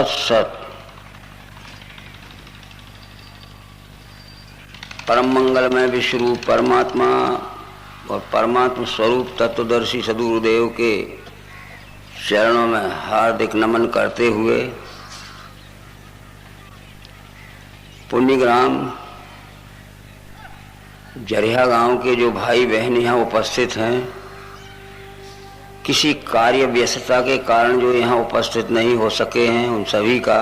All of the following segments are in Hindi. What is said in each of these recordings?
सत परम मंगलमय विश्वरूप परमात्मा और परमात्मा स्वरूप तत्वदर्शी सद्गुरुदेव के चरणों में हार्दिक नमन करते हुए पुण्यग्राम जरिया गांव के जो भाई बहन यहाँ उपस्थित हैं, किसी कार्य व्यस्तता के कारण जो यहाँ उपस्थित नहीं हो सके हैं, उन सभी का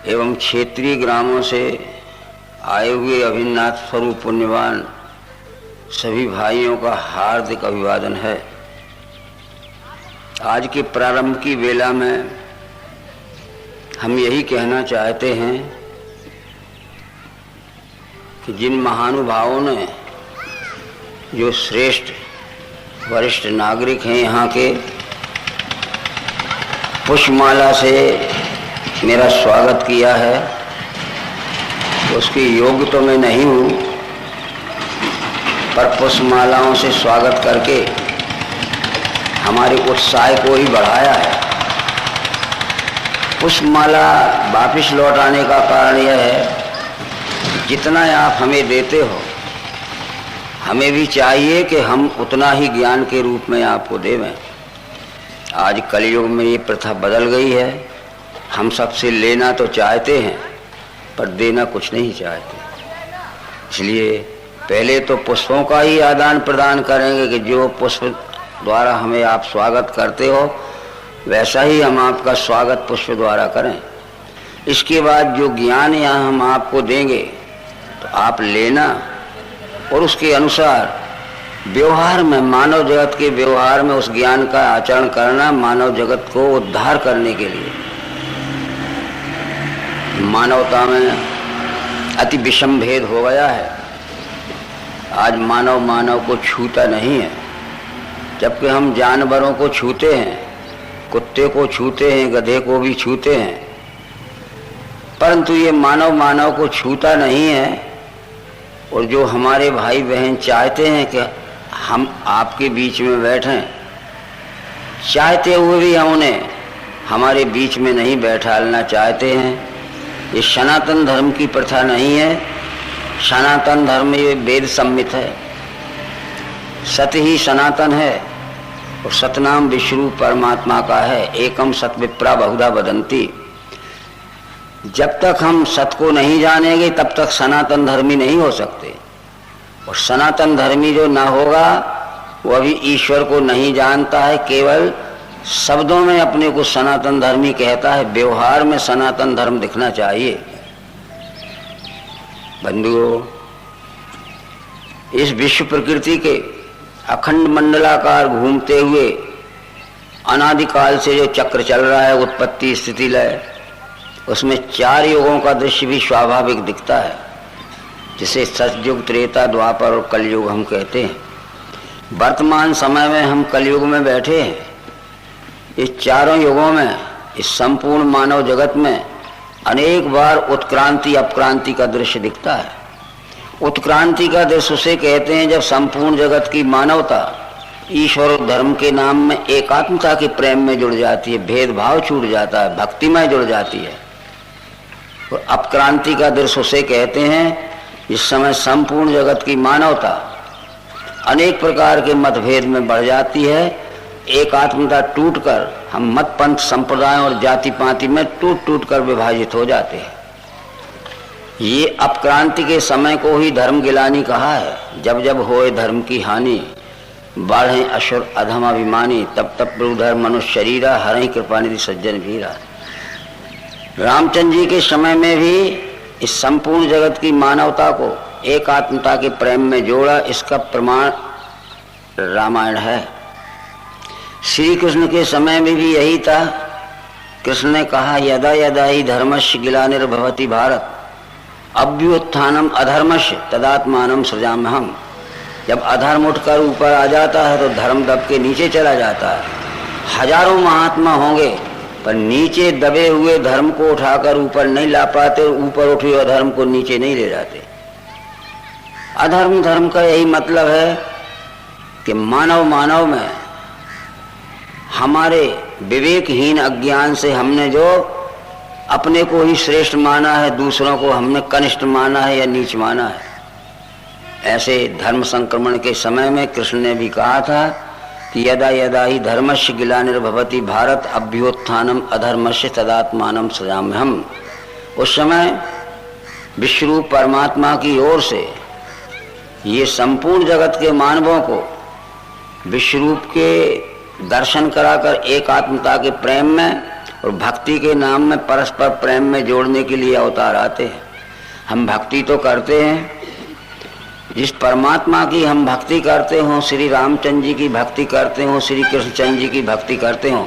एवं क्षेत्रीय ग्रामों से आए हुए अभिन्नाथ स्वरूप पुण्यवान सभी भाइयों का हार्दिक अभिवादन है। आज के प्रारंभ की वेला में हम यही कहना चाहते हैं कि जिन महानुभावों ने, जो श्रेष्ठ वरिष्ठ नागरिक हैं यहाँ के, पुष्पमाला से मेरा स्वागत किया है, उसके योग्य तो मैं नहीं हूँ, पर पुष्पमालाओं से स्वागत करके हमारे उत्साह को ही बढ़ाया है। पुष्पमाला वापिस लौट आने का कारण यह है, जितना आप हमें देते हो, हमें भी चाहिए कि हम उतना ही ज्ञान के रूप में आपको देवें। आज कलयुग में ये प्रथा बदल गई है, हम सबसे लेना तो चाहते हैं पर देना कुछ नहीं चाहते। इसलिए पहले तो पुष्पों का ही आदान प्रदान करेंगे कि जो पुष्प द्वारा हमें आप स्वागत करते हो वैसा ही हम आपका स्वागत पुष्प द्वारा करें। इसके बाद जो ज्ञान यहाँ हम आपको देंगे तो आप लेना और उसके अनुसार व्यवहार में, मानव जगत के व्यवहार में उस ज्ञान का आचरण करना, मानव जगत को उद्धार करने के लिए। मानवता में अति विषम भेद हो गया है। आज मानव मानव को छूता नहीं है, जबकि हम जानवरों को छूते हैं, कुत्ते को छूते हैं, गधे को भी छूते हैं, परंतु ये मानव मानव को छूता नहीं है। और जो हमारे भाई बहन चाहते हैं कि हम आपके बीच में बैठें, चाहते हुए भी हम उन्हें हमारे बीच में नहीं बैठालना चाहते हैं। ये सनातन धर्म की प्रथा नहीं है। सनातन धर्म ये वेद सम्मित है, सत्य ही सनातन है और सतनाम विश्वरूप परमात्मा का है। एकम सत विप्रा बहुधा वदंती। जब तक हम सत्य को नहीं जानेंगे तब तक सनातन धर्मी नहीं हो सकते, और सनातन धर्मी जो ना होगा वो अभी ईश्वर को नहीं जानता है, केवल शब्दों में अपने को सनातन धर्मी कहता है। व्यवहार में सनातन धर्म दिखना चाहिए। बंधुओं, इस विश्व प्रकृति के अखंड मंडलाकार घूमते हुए अनादिकाल से जो चक्र चल रहा है, उत्पत्ति स्थिति लय, उसमें 4 युगों का दृश्य भी स्वाभाविक दिखता है, जिसे सतयुग, त्रेता, द्वापर और कलयुग हम कहते हैं। वर्तमान समय में हम कलयुग में बैठे हैं। इस चारों युगों में, इस संपूर्ण मानव जगत में अनेक बार उत्क्रांति अपक्रांति का दृश्य दिखता है। उत्क्रांति का दृश्य उसे कहते हैं जब संपूर्ण जगत की मानवता ईश्वर और धर्म के नाम में एकात्मता के प्रेम में जुड़ जाती है, भेदभाव छूट जाता है, भक्तिमय जुड़ जाती है। और अपक्रांति का दृश्य उसे कहते हैं इस समय संपूर्ण जगत की मानवता अनेक प्रकार के मतभेद में बढ़ जाती है। एकात्मता टूटकर हम मत पंथ संप्रदायों और जाति पाति में टूट टूट कर विभाजित हो जाते हैं। ये अपक्रांति के समय को ही धर्म गिलानी कहा है। जब जब होए धर्म की हानि, बाढ़े असुर अधम अभिमानी, तब तब प्रभु धर्म मनुष्य शरीरा, हरहि कृपा निधि सज्जन भीरा। रामचंद्र जी के समय में भी इस संपूर्ण जगत की मानवता को एकात्मता के प्रेम में जोड़ा, इसका प्रमाण रामायण है। श्री कृष्ण के समय में भी यही था। कृष्ण ने कहा, यदा यदा ही धर्मस्य ग्लानिर्भवति भारत अभ्युत्थानम अधर्मस्य तदात्मानं सृजाम्यहम्। जब अधर्म उठकर ऊपर आ जाता है तो धर्म दब के नीचे चला जाता है। हजारों महात्मा होंगे पर नीचे दबे हुए धर्म को उठाकर ऊपर नहीं ला पाते, ऊपर उठे हुए धर्म को नीचे नहीं ले जाते। अधर्म धर्म का यही मतलब है कि मानव मानव में हमारे विवेकहीन अज्ञान से हमने जो अपने को ही श्रेष्ठ माना है, दूसरों को हमने कनिष्ठ माना है या नीच माना है। ऐसे धर्म संक्रमण के समय में कृष्ण ने भी कहा था कि यदा यदा ही धर्मस्य ग्लानिर्भवति भारत अभ्युत्थानम अधर्मस्य तदात्मानं सृजाम्यहम्। उस समय विश्वरूप परमात्मा की ओर से ये संपूर्ण जगत के मानवों को विश्वरूप के दर्शन कराकर एकात्मता के प्रेम में और भक्ति के नाम में परस्पर प्रेम में जोड़ने के लिए अवतार आते हैं। हम भक्ति तो करते हैं, जिस परमात्मा की हम भक्ति करते हों, श्री रामचंद्र जी की भक्ति करते हों, श्री कृष्णचंद्र जी की भक्ति करते हों,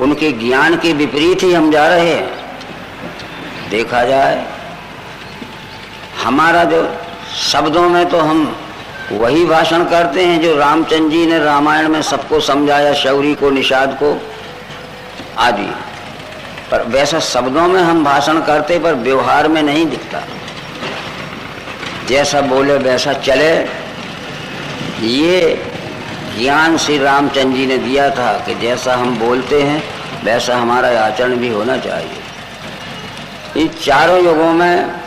उनके ज्ञान के विपरीत ही हम जा रहे हैं। देखा जाए हमारा जो शब्दों में तो हम वही भाषण करते हैं जो रामचंद्र जी ने रामायण में सबको समझाया, शौरी को, निषाद को आदि, पर वैसा शब्दों में हम भाषण करते पर व्यवहार में नहीं दिखता। जैसा बोले वैसा चले, ये ज्ञान श्री रामचंद्र जी ने दिया था कि जैसा हम बोलते हैं वैसा हमारा आचरण भी होना चाहिए। इन चारों युगों में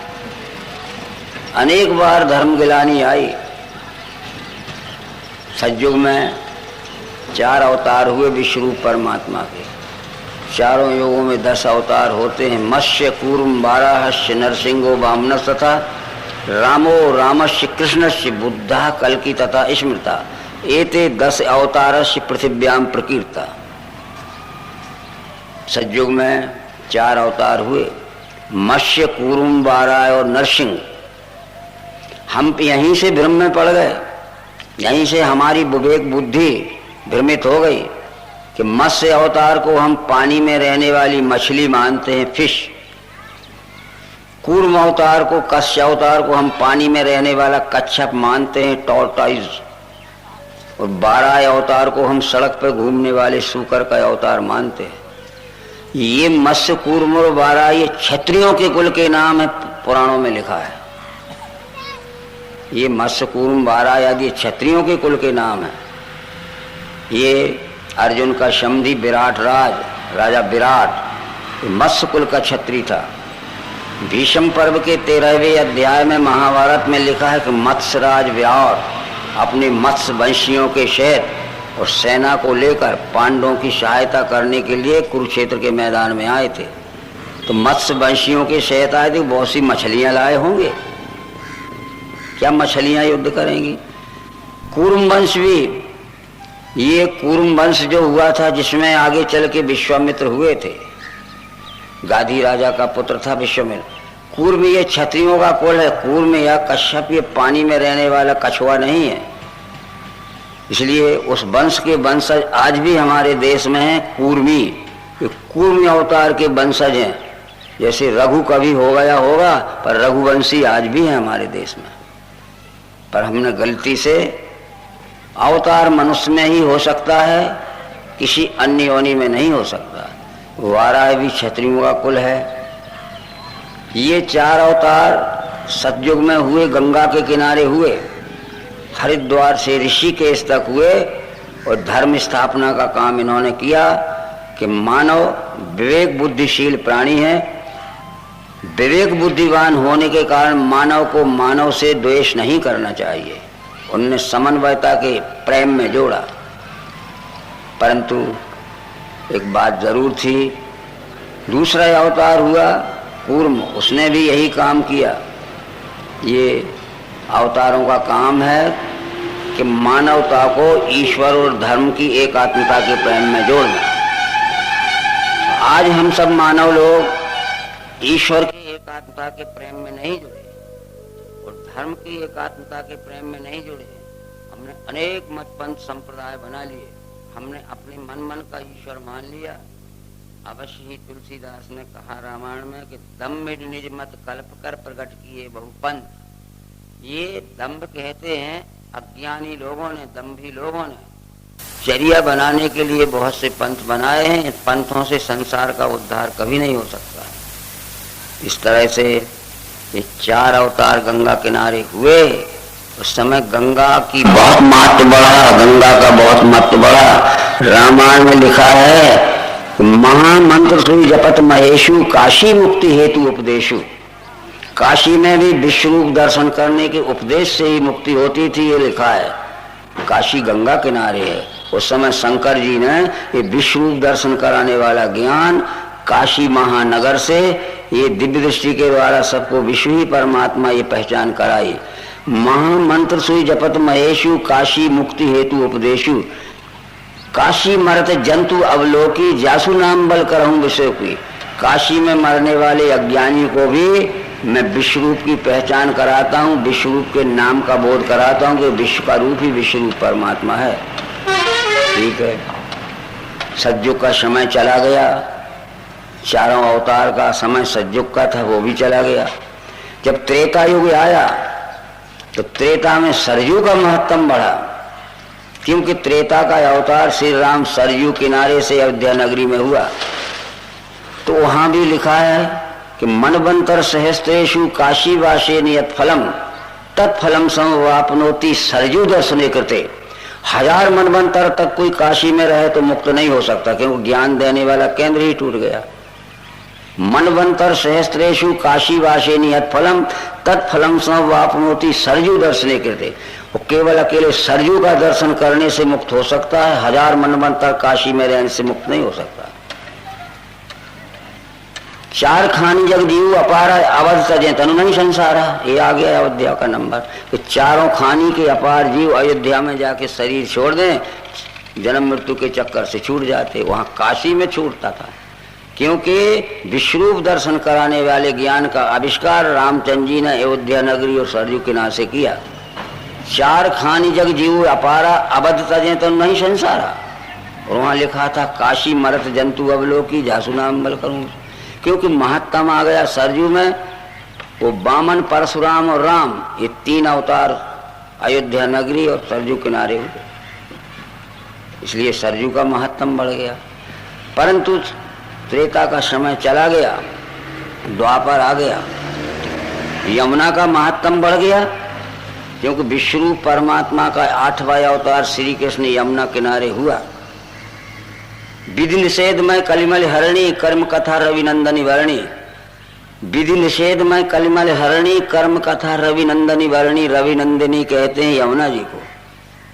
अनेक बार धर्म गिलानी आई। सतयुग में 4 अवतार हुए विश्वरूप परमात्मा के। चारों युगों में 10 अवतार होते हैं। मत्स्य, कूर्म, वाराहस्य, नरसिंहो, वामनस तथा रामो रामस्य कृष्णस्य बुद्धा कल्कि तथा स्मृता। एते 10 अवतारस्य पृथिव्याम प्रकीर्ता। सतयुग में 4 अवतार हुए, मत्स्य, कूर्म, वाराह और नरसिंह। हम यहीं से भ्रम में पड़ गए, यहीं से हमारी विवेक बुद्धि भ्रमित हो गई कि मत्स्य अवतार को हम पानी में रहने वाली मछली मानते हैं, फिश। कूर्म अवतार को, कश्य अवतार को हम पानी में रहने वाला कच्छप मानते हैं, टॉर्टाइज। और वाराह अवतार को हम सड़क पर घूमने वाले सूकर का अवतार मानते हैं। ये मत्स्य, कूर्म और वाराह ये क्षत्रियों के कुल के नाम है, पुराणों में लिखा है। ये मत्स्य, कूर्म, वाराह आदि क्षत्रियों के कुल के नाम है। ये अर्जुन का समधी विराट राजा विराट मत्स्य कुल का क्षत्रिय था। भीष्म पर्व के 13वें अध्याय में महाभारत में लिखा है कि मत्स्यराज विराट अपने मत्स्य वंशियों के सहित और सेना को लेकर पांडवों की सहायता करने के लिए कुरुक्षेत्र के मैदान में आए थे। तो मत्स्य वंशियों के सहित आए थे, बहुत सी मछलियां लाए होंगे। क्या मछलियां युद्ध करेंगी? कूर्म वंश भी, ये कूर्म वंश जो हुआ था जिसमें आगे चल के विश्वामित्र हुए थे, गाधी राजा का पुत्र था विश्वामित्र। कूर्म ये क्षत्रियों का कुल है। कूर्म या कश्यप ये पानी में रहने वाला कछुआ नहीं है, इसलिए उस वंश के वंशज आज भी हमारे देश में हैं। कूर्मी, ये कूर्म अवतार के वंशज हैं। जैसे रघु कभी हो गया होगा, पर रघुवंशी आज भी है हमारे देश में। पर हमने गलती से अवतार मनुष्य में ही हो सकता है, किसी अन्य योनि में नहीं हो सकता। वाराह भी क्षत्रियों का कुल है। ये 4 अवतार सतयुग में हुए, गंगा के किनारे हुए, हरिद्वार से ऋषिकेश तक हुए और धर्म स्थापना का काम इन्होंने किया कि मानव विवेक बुद्धिशील प्राणी है। विवेक बुद्धिवान होने के कारण मानव को मानव से द्वेष नहीं करना चाहिए। उन्होंने समन्वयता के प्रेम में जोड़ा। परंतु एक बात जरूर थी, दूसरा अवतार हुआ कूर्म, उसने भी यही काम किया। ये अवतारों का काम है कि मानवता को ईश्वर और धर्म की एकात्मता के प्रेम में जोड़ना। आज हम सब मानव लोग ईश्वर की एकात्मता के प्रेम में नहीं जुड़े और धर्म की एकात्मता के प्रेम में नहीं जुड़े। हमने अनेक मत पंथ संप्रदाय बना लिए, हमने अपने मन का ईश्वर मान लिया। अवश्य ही तुलसीदास ने कहा रामायण में कि दम्भ निज मत कल्प कर प्रकट किए बहुपंथ। ये दम्भ कहते हैं अज्ञानी लोगों ने, दम्भी लोगों ने चर्या बनाने के लिए बहुत से पंथ बनाए हैं। पंथों से संसार का उद्धार कभी नहीं हो सकता। इस तरह से ये 4 अवतार गंगा किनारे हुए। उस समय गंगा की बहुत महत्व बढ़ा, गंगा का बहुत महत्व बढ़ा। रामायण में लिखा है महामंत्र सुई जपत महेशु काशी मुक्ति हेतु उपदेशु। काशी में भी विश्वरूप दर्शन करने के उपदेश से ही मुक्ति होती थी, ये लिखा है। काशी गंगा किनारे है। उस समय शंकर जी ने ये विश्वरूप दर्शन कराने वाला ज्ञान काशी महानगर से ये दिव्य दृष्टि के द्वारा सबको विश्व ही परमात्मा ये पहचान कराई। महामंत्र सुई जपत महेशु काशी मुक्ति हेतु उपदेशु। काशी मरत जंतु अवलोकी जासु नाम बल करहूं विषय की। काशी में मरने वाले अज्ञानी को भी मैं विश्वरूप की पहचान कराता हूँ, विश्वरूप के नाम का बोध कराता हूँ कि विश्व का रूप ही विश्वरूप परमात्मा है। ठीक है, सतयुग का समय चला गया, चारों अवतार का समय सतयुग का था, वो भी चला गया। जब त्रेता युग आया तो त्रेता में सरयू का महत्व बढ़ा, क्योंकि त्रेता का अवतार श्री राम सरयू किनारे से अयोध्या नगरी में हुआ। तो वहां भी लिखा है कि मनवंतर सहस्त्रेषु काशी वासे नियत फलम तत्फलम समवापनोति सरयू दर्शने कृते। 1000 मनवंतर तक कोई काशी में रहे तो मुक्त नहीं हो सकता, क्योंकि ज्ञान देने वाला केंद्र ही टूट गया। मनवंतर सहस्त्रेषु काशी वासे नियत फलम तत्फलम समवापनोति सरयू दर्शने कृते। वो केवल अकेले सरयू का दर्शन करने से मुक्त हो सकता है, 1000 मनवंतर काशी में रहने से मुक्त नहीं हो सकता। 4 खानी जग जीव अपार अवध सजे तनु नहीं संसारा। ये आ गया अयोध्या का नंबर कि चारों खानी के अपार जीव अयोध्या में जाके शरीर छोड़ दें, जन्म मृत्यु के चक्कर से छूट जाते। वहां काशी में छूटता था, क्योंकि विश्वरूप दर्शन कराने वाले ज्ञान का आविष्कार रामचंद्र जी ने अयोध्या नगरी और सरयू किनारे से किया। 4 खानी जग जीव अपारा अवध सजे तनु नहीं संसारा। और वहां लिखा था काशी मरत जंतु अवलोकी जासु नाम बल करूं, क्योंकि महत्तम आ गया सरयू में। वो वामन परशुराम और राम ये 3 अवतार अयोध्या नगरी और सरयू किनारे हुए, इसलिए सरयू का महत्तम बढ़ गया। परंतु त्रेता का समय चला गया, द्वापर आ गया, यमुना का महत्तम बढ़ गया, क्योंकि विश्वरूप परमात्मा का 8वां अवतार श्री कृष्ण यमुना किनारे हुआ। विधि निषेध में कलिमल हरणी कर्म कथा रविनंदनी वर्णी। विधि निषेध में कलिमल हरणी कर्म कथा रविनंदनी वर्णी। रविनंदिनी कहते हैं यमुना जी को।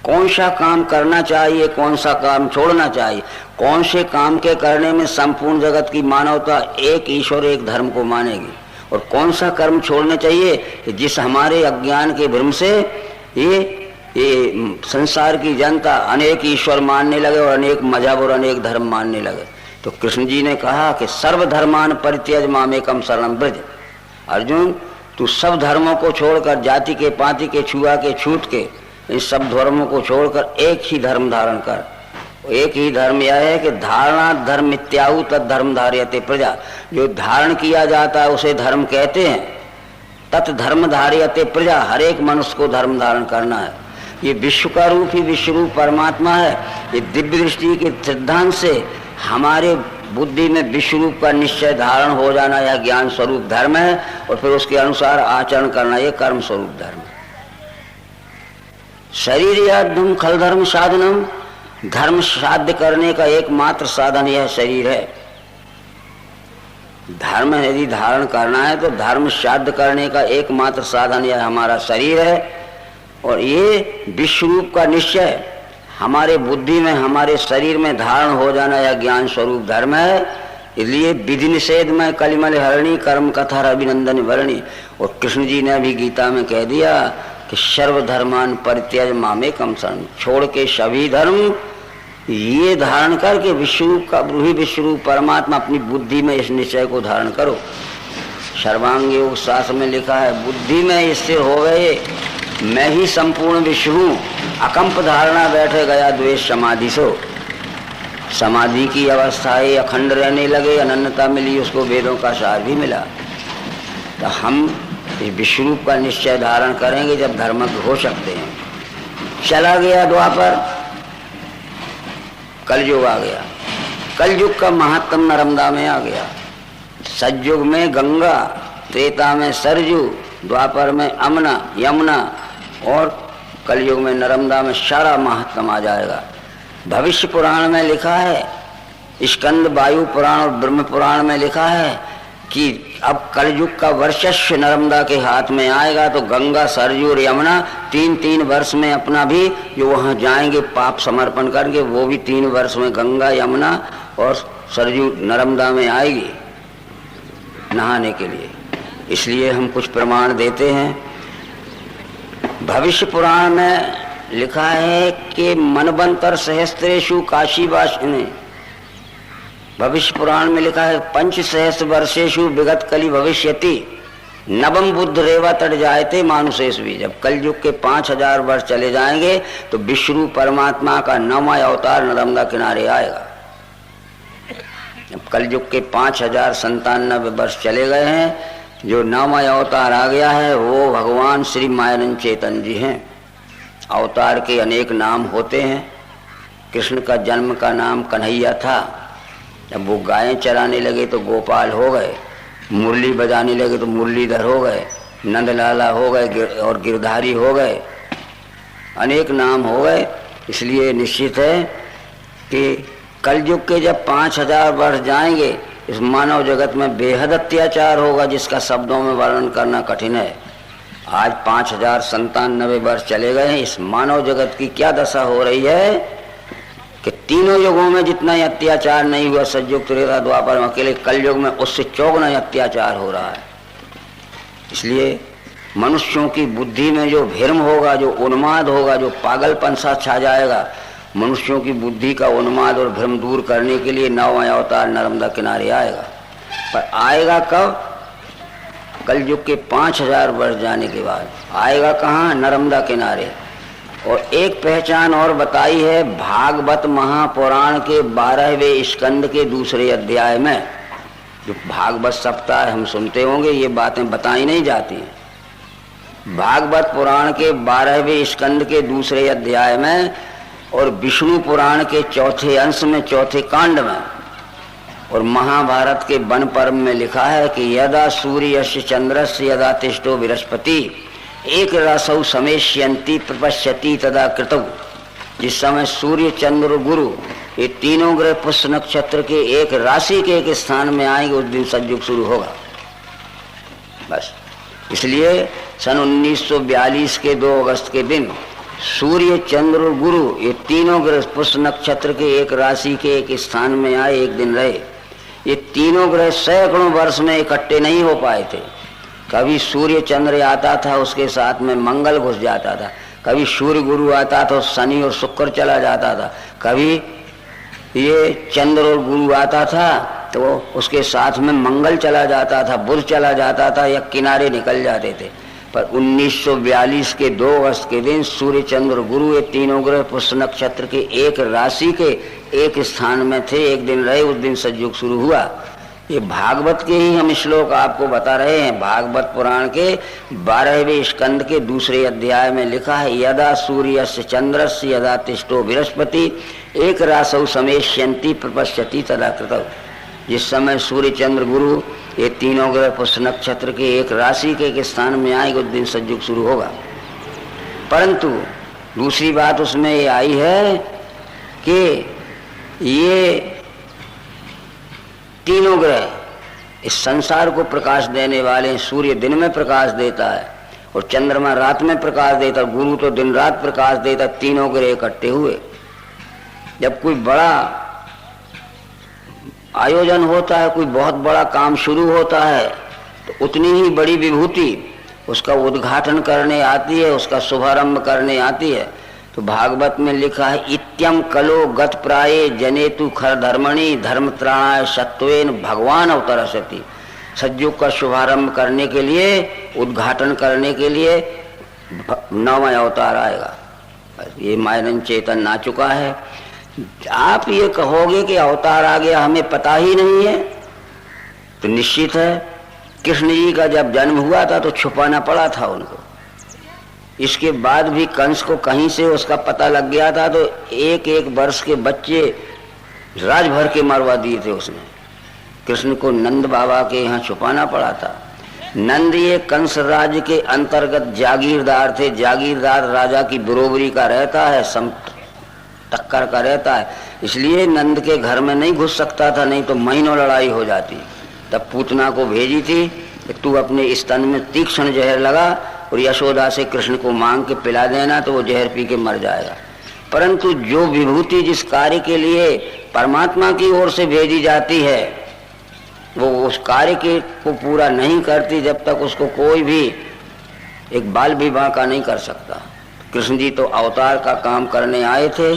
कौन सा काम करना चाहिए, कौन सा काम छोड़ना चाहिए, कौन से काम के करने में संपूर्ण जगत की मानवता एक ईश्वर एक धर्म को मानेगी, और कौन सा कर्म छोड़ना चाहिए जिस हमारे अज्ञान के भ्रम से ये संसार की जनता अनेक ईश्वर मानने लगे और अनेक मजहब और अनेक धर्म मानने लगे। तो कृष्ण जी ने कहा कि सर्वधर्मान परित्यज मामेकम शरणं व्रज। अर्जुन, तू सब धर्मों को छोड़कर, जाति के पाति के छुआ के छूट के, इन सब धर्मों को छोड़कर एक ही धर्म धारण कर। एक ही धर्म यह है कि धारणा धर्म मिथ्याहु तद धर्म धार्यते प्रजा। जो धारण किया जाता है उसे धर्म कहते हैं। तत् धर्म धार्यते प्रजा, हर एक मनुष्य को धर्म धारण करना है। ये विश्व का रूप ही विश्वरूप परमात्मा है। ये दिव्य दृष्टि के सिद्धांत से हमारे बुद्धि में विश्वरूप का निश्चय धारण हो जाना यह ज्ञान स्वरूप धर्म है, और फिर उसके अनुसार आचरण करना यह कर्म स्वरूप धर्म है। शरीर यादम खल धर्म साधनम। धर्म साध्य करने का एकमात्र साधन यह शरीर है। धर्म यदि धारण करना है तो धर्म साध्य करने का एकमात्र साधन यह हमारा शरीर है। और ये विश्वरूप का निश्चय हमारे बुद्धि में, हमारे शरीर में धारण हो जाना यह ज्ञान स्वरूप धर्म है। इसलिए विधि निषेध में कलिमल हरणी कर्म कथा अभिनंदन वर्णी। और कृष्ण जी ने भी गीता में कह दिया कि सर्वधर्मान परित्यज मामेकम शरणं। छोड़ के सभी धर्म ये धारण करके विश्वरूप का विश्वरूप परमात्मा अपनी बुद्धि में इस निश्चय को धारण करो। सर्वांग योग शास्त्र में लिखा है, बुद्धि में स्थिर हो गए मैं ही संपूर्ण विश्व हूँ। अकंप धारणा बैठे गया द्वेष समाधि सो। समाधि की अवस्थाएं अखंड रहने लगे, अनन्यता मिली, उसको वेदों का सार भी मिला। तो हम इस विश्वरूप का निश्चय धारण करेंगे जब धर्मज्ञ हो सकते हैं। चला गया द्वापर, कलयुग आ गया। कलयुग का महत्तम नर्मदा में आ गया। सतयुग में गंगा, त्रेता में सरयू, द्वापर में अमना यमुना, और कलयुग में नर्मदा में सारा महत्तम आ जाएगा। भविष्य पुराण में लिखा है स्कंद वायु पुराण और ब्रह्म पुराण में लिखा है कि अब कलयुग का वर्चस्व नर्मदा के हाथ में आएगा, तो गंगा सरयू और यमुना 3-3 वर्ष में अपना भी जो वहाँ जाएंगे पाप समर्पण करके, वो भी 3 वर्ष में गंगा यमुना और सरयू नर्मदा में आएगी नहाने के लिए। इसलिए हम कुछ प्रमाण देते हैं। भविष्य पुराण में लिखा है कि मनवंतर सहस्त्रेषु काशीवासिने, भविष्य पुराण में लिखा है 5 सहस्र वर्षेषु विगत कली भविष्यति नवम बुद्ध रेवा तट जायते मानुषेश भी। जब कलयुग के 5000 वर्ष चले जाएंगे तो विष्णु परमात्मा का 9वां अवतार नर्मदा किनारे आएगा। जब कलयुग के 5097 वर्ष चले गए हैं, जो 9वां अवतार आ गया है वो भगवान श्री मायरन चेतन जी हैं। अवतार के अनेक नाम होते हैं। कृष्ण का जन्म का नाम कन्हैया था, जब वो गायें चराने लगे तो गोपाल हो गए, मुरली बजाने लगे तो मुरलीधर हो गए, नंदलाला हो गए और गिरधारी हो गए, अनेक नाम हो गए। इसलिए निश्चित है कि कलयुग के जब 5000 वर्ष जाएंगे, इस मानव जगत में बेहद अत्याचार होगा जिसका शब्दों में वर्णन करना कठिन है। आज 5097 वर्ष चले गए हैं, इस मानव जगत की क्या दशा हो रही है कि तीनों युगों में जितना अत्याचार नहीं हुआ सतयुग त्रेता द्वापर में, अकेले कलयुग में उससे 4 अत्याचार हो रहा है। इसलिए मनुष्यों की बुद्धि में जो भ्रम होगा, जो उन्माद होगा, जो पागलपन सा छा जाएगा, मनुष्यों की बुद्धि का उन्माद और भ्रम दूर करने के लिए 9वां अवतार नर्मदा किनारे आएगा। पर आएगा कब? कलयुग के 5000 वर्ष जाने के बाद आएगा। कहाँ? नर्मदा किनारे। और एक पहचान और बताई है भागवत महापुराण के 12वें स्कंद के 2 अध्याय में। जो भागवत सप्ताह हम सुनते होंगे, ये बातें बताई नहीं जाती हैं। भागवत पुराण के 12वें स्कंद के 2 अध्याय में और विष्णु पुराण के 4थे अंश में 4थे कांड में और महाभारत के वन पर्व में लिखा है कि यदा सूर्यस्य चंद्रस्य यदा तिष्ठो बृहस्पति एक रसौ समेष्यन्ति प्रपश्यति तदा कृतौ। जिस समय सूर्य चंद्र और गुरु ये तीनों ग्रह पुष्य नक्षत्र के एक राशि के एक स्थान में आएंगे, उस दिन सतयुग शुरू होगा। बस इसलिए सन 1942 के 2 अगस्त के दिन सूर्य चंद्र और गुरु ये तीनों ग्रह पुष्य नक्षत्र के एक राशि के एक स्थान में आए, एक दिन रहे। ये तीनों ग्रह सैकड़ों वर्ष में इकट्ठे नहीं हो पाए थे। कभी सूर्य चंद्र आता था, उसके साथ में मंगल घुस जाता था, कभी सूर्य गुरु आता था, शनि और शुक्र चला जाता था, कभी ये चंद्र और गुरु आता था तो उसके साथ में मंगल चला जाता था, बुध चला जाता था या किनारे निकल जाते थे। पर 1942 के 2 अगस्त के दिन सूर्य चंद्र गुरु ये तीनों ग्रह पुष्य नक्षत्र के एक राशि के एक स्थान में थे, एक दिन रहे, उस दिन सतयुग शुरू हुआ। ये भागवत के ही हम श्लोक आपको बता रहे हैं। भागवत पुराण के 12वें स्कंद के 2 अध्याय में लिखा है यदा सूर्यस्य चंद्रस्य यदा तिष्ठो बृहस्पति एक रासौ समेष्यन्ति प्रपश्यति तदा कृतौ। जिस समय सूर्य चंद्र गुरु ये तीनों ग्रह पुष्य नक्षत्र के एक राशि के एक स्थान में आएंगे, उस दिन सतयुग शुरू होगा। परंतु दूसरी बात उसमें ये आई है कि ये तीनों ग्रह इस संसार को प्रकाश देने वाले हैं। सूर्य दिन में प्रकाश देता है और चंद्रमा रात में प्रकाश देता है, गुरु तो दिन रात प्रकाश देता। तीनों ग्रह इकट्ठे हुए। जब कोई बड़ा आयोजन होता है, कोई बहुत बड़ा काम शुरू होता है, तो उतनी ही बड़ी विभूति उसका उद्घाटन करने आती है, उसका शुभारंभ करने आती है। तो भागवत में लिखा है इत्यम कलो गत प्राये जनेतु खर धर्मणि धर्मत्राणाय सत्वेन भगवान अवतरसति। सतयुग का शुभारंभ करने के लिए, उद्घाटन करने के लिए 9वां अवतार आएगा। ये मायरन चेतन आ चुका है। आप ये कहोगे कि अवतार आ गया, हमें पता ही नहीं है, तो निश्चित है कृष्ण जी का जब जन्म हुआ था तो छुपाना पड़ा था उनको। इसके बाद भी कंस को कहीं से उसका पता लग गया था, तो 1-1 वर्ष के बच्चे राज भर के मरवा दिए थे उसने। कृष्ण को नंद बाबा के यहाँ छुपाना पड़ा था। नंद ये कंस राज्य के अंतर्गत जागीरदार थे। जागीरदार राजा की बरोबरी का रहता है, टक्कर का रहता है। इसलिए नंद के घर में नहीं घुस सकता था, नहीं तो महीनों लड़ाई हो जाती। तब पूतना को भेजी थी कि तू अपने स्तन में तीक्ष्ण जहर लगा और यशोदा से कृष्ण को मांग के पिला देना, तो वो जहर पी के मर जाएगा। परंतु जो विभूति जिस कार्य के लिए परमात्मा की ओर से भेजी जाती है, वो उस कार्य के को पूरा नहीं करती जब तक उसको कोई भी एक बाल विवाह का नहीं कर सकता। कृष्ण जी तो अवतार का काम करने आए थे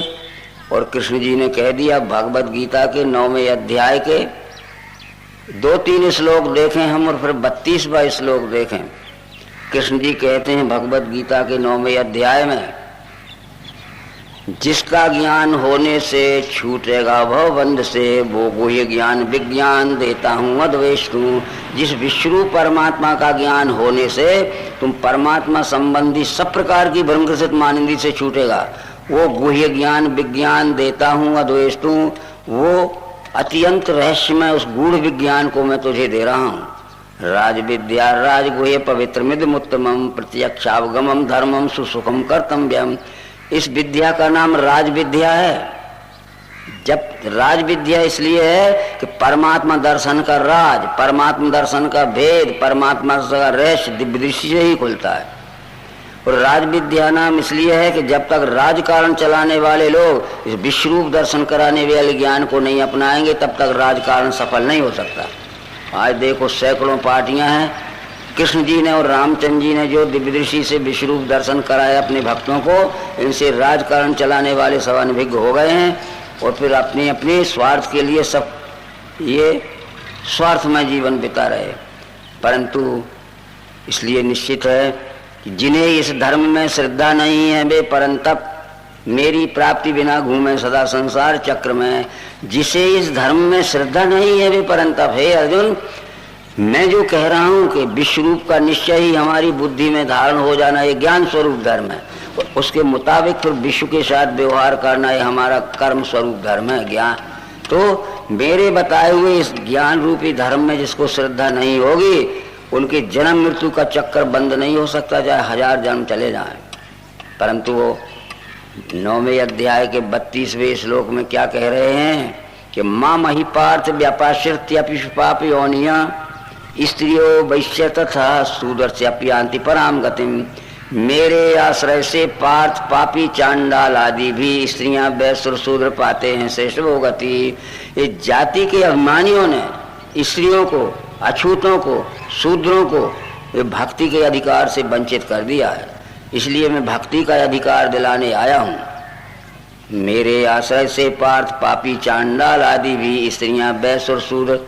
और कृष्ण जी ने कह दिया, भगवत गीता के 9वें अध्याय के 2-3 श्लोक देखें हम और फिर 32वां श्लोक देखें। कृष्ण जी कहते हैं भगवत गीता के 9वें अध्याय में, जिसका ज्ञान होने से छूटेगा भवबंध से, वो गुह्य ज्ञान विज्ञान देता हूँ अद्वेष्टु। जिस विश्वरूप परमात्मा का ज्ञान होने से तुम परमात्मा संबंधी सब प्रकार की भ्रमग्रसित मानिंदी से छूटेगा, वो गुह्य ज्ञान विज्ञान देता हूँ अद्वेष्टु। वो अत्यंत रहस्यमय उस गूढ़ विज्ञान को मैं तुझे दे रहा हूँ। राज विद्या राजगुह्य पवित्रमिदमुत्तमं प्रत्यक्षावगमं धर्मं सुसुखम कर्तव्यम। इस विद्या का नाम राज विद्या है। जब राज विद्या इसलिए है कि परमात्मा दर्शन का राज, परमात्मा दर्शन का भेद, परमात्मा का रहस्य दिव्य दृष्टि से ही खुलता है। और राज विद्या नाम इसलिए है कि जब तक राजकारण चलाने वाले लोग इस विश्वरूप दर्शन कराने वाले ज्ञान को नहीं अपनाएंगे, तब तक राजकारण सफल नहीं हो सकता। आज देखो सैकड़ों पार्टियां हैं। कृष्ण जी ने और रामचंद्र जी ने जो दिव्य दृष्टि से विश्वरूप दर्शन कराया अपने भक्तों को, इनसे राजकारण चलाने वाले सब अनभिज्ञ हो गए हैं और फिर अपने अपने स्वार्थ के लिए सब ये स्वार्थमय जीवन बिता रहे। परंतु इसलिए निश्चित है कि जिन्हें इस धर्म में श्रद्धा नहीं है वे परंतप मेरी प्राप्ति बिना घूमे सदा संसार चक्र में। जिसे इस धर्म में श्रद्धा नहीं है वे परंतप। हे अर्जुन, मैं जो कह रहा हूँ कि विश्वरूप का निश्चय ही हमारी बुद्धि में धारण हो जाना ये ज्ञान स्वरूप धर्म है, और उसके मुताबिक फिर विश्व के साथ व्यवहार करना ये हमारा कर्म स्वरूप धर्म है ज्ञान। तो मेरे बताए हुए इस ज्ञान रूपी धर्म में जिसको श्रद्धा नहीं होगी, उनके जन्म मृत्यु का चक्कर बंद नहीं हो सकता, चाहे 1000 जन्म चले जाएं। परंतु वो 9वें अध्याय के 32वें श्लोक में क्या कह रहे हैं कि मां मही पार्थ व्यापाश्रित्यपि योनिया स्त्रियो वैश्य तथा शूद्रस्यापि पराम गतिम। मेरे आश्रय से पार्थ पापी चांडाल आदि भी स्त्रियां वैश्य शूद्र पाते हैं श्रेष्ठ वो गति। ये जाति के अभिमानियों ने स्त्रियों को, अछूतों को, शूद्रों को ये भक्ति के अधिकार से वंचित कर दिया है। इसलिए मैं भक्ति का अधिकार दिलाने आया हूँ। मेरे आश्रय से पार्थ पापी चांडाल आदि भी स्त्रियां वैश्य और शूद्र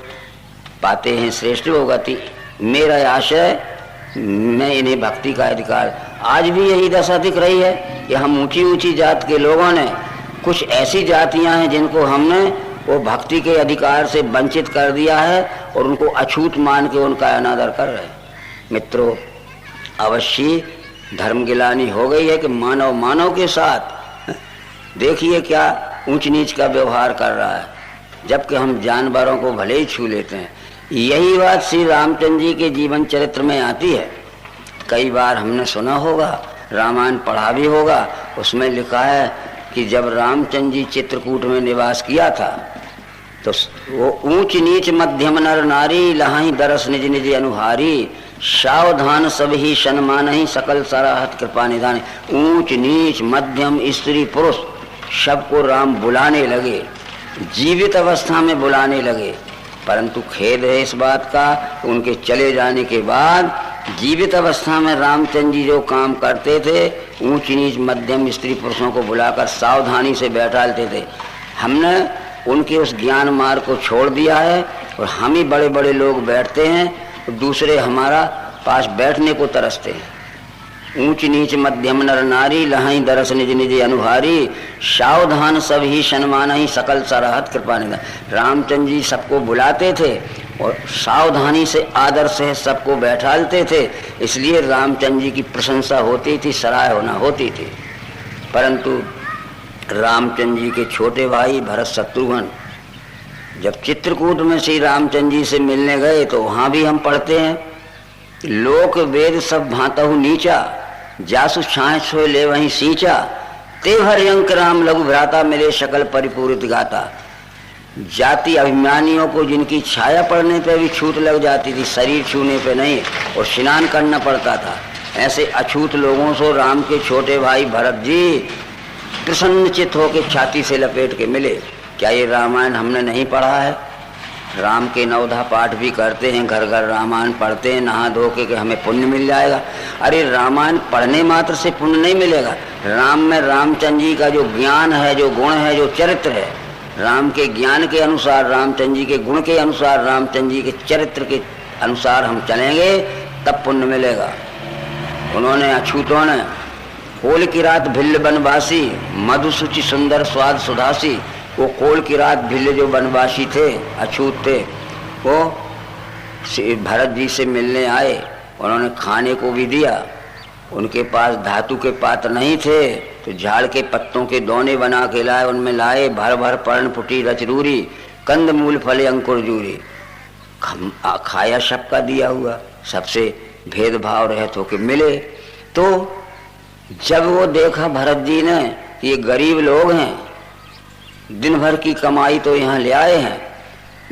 पाते हैं श्रेष्ठ वो गति। मेरा आशय, मैं इन्हें भक्ति का अधिकार। आज भी यही दशा दिख रही है कि हम ऊंची ऊंची जात के लोगों ने, कुछ ऐसी जातियां हैं जिनको हमने वो भक्ति के अधिकार से वंचित कर दिया है और उनको अछूत मान के उनका अनादर कर रहे हैं। मित्रों, अवश्य धर्म गिलानी हो गई है कि मानव मानव के साथ देखिए क्या ऊंच नीच का व्यवहार कर रहा है, जबकि हम जानवरों को भले ही छू लेते हैं। यही बात श्री रामचंद्र जी के जीवन चरित्र में आती है। कई बार हमने सुना होगा, रामायण पढ़ा भी होगा। उसमें लिखा है कि जब रामचंद्र जी चित्रकूट में निवास किया था तो वो ऊंच नीच मध्यम नर नारी लहाई दरस निज निज अनुहारी। सावधान सब ही सन्मान ही सकल सराहत कृपा निधान। ऊंच नीच मध्यम स्त्री पुरुष सबको राम बुलाने लगे, जीवित अवस्था में बुलाने लगे। परंतु खेद है इस बात का, उनके चले जाने के बाद जीवित अवस्था में रामचंद्र जी जो काम करते थे, ऊंच नीच मध्यम स्त्री पुरुषों को बुलाकर सावधानी से बैठालते थे। हमने उनके उस ज्ञान मार्ग को छोड़ दिया है और हम ही बड़े बड़े लोग बैठते हैं और दूसरे हमारा पास बैठने को तरसते हैं। ऊंच नीच मध्यम नर नारी लहाई दरस निज निज अनुहारी। सावधान सब ही सन्मान ही सकल सराहत कृपा निधान। रामचंद्र जी सबको बुलाते थे और सावधानी से आदर से सबको बैठालते थे, इसलिए रामचंद्र जी की प्रशंसा होती थी, सराह होना होती थी। परंतु रामचंद्र जी के छोटे भाई भरत शत्रुघ्न जब चित्रकूट में श्री रामचंद्र जी से मिलने गए तो वहां भी हम पढ़ते हैं, लोक वेद सब भांतहु नीचा, जासु छाछ सोए ले वहीं सींचा। ते हरियंक राम लघु भ्राता मिले सकल परिपूरित गाता। जाति अभिमानियों को जिनकी छाया पड़ने पे भी छूट लग जाती थी, शरीर छूने पे नहीं, और स्नान करना पड़ता था, ऐसे अछूत लोगों से राम के छोटे भाई भरत जी प्रसन्नचित होकर छाती से लपेट के मिले। क्या ये रामायण हमने नहीं पढ़ा है? राम के नवधा पाठ भी करते हैं, घर घर रामायण पढ़ते हैं नहा धो के कि हमें पुण्य मिल जाएगा। अरे रामायण पढ़ने मात्र से पुण्य नहीं मिलेगा। राम में रामचंद्र जी का जो ज्ञान है, जो गुण है, जो चरित्र है, राम के ज्ञान के अनुसार, रामचंद्र जी के गुण के अनुसार, रामचंद्र जी के चरित्र के अनुसार हम चलेंगे तब पुण्य मिलेगा। उन्होंने अछूतों ने कोल की रात भिल्ल बनवासी मधुसूचि सुंदर स्वाद सुधासी, वो कोल की रात भिल्ल जो बनवासी थे, अछूत थे, वो भरत जी से मिलने आए। उन्होंने खाने को भी दिया। उनके पास धातु के पात्र नहीं थे तो झाड़ के पत्तों के दोने बना के लाए, उनमें लाए भर भर पर्ण फुटी रचरूरी, कंद मूल फले अंकुर जूरी। खाया सबका दिया हुआ, सबसे भेदभाव रहत होके मिले। तो जब वो देखा भरत जी ने ये गरीब लोग हैं, दिन भर की कमाई तो यहाँ ले आए हैं,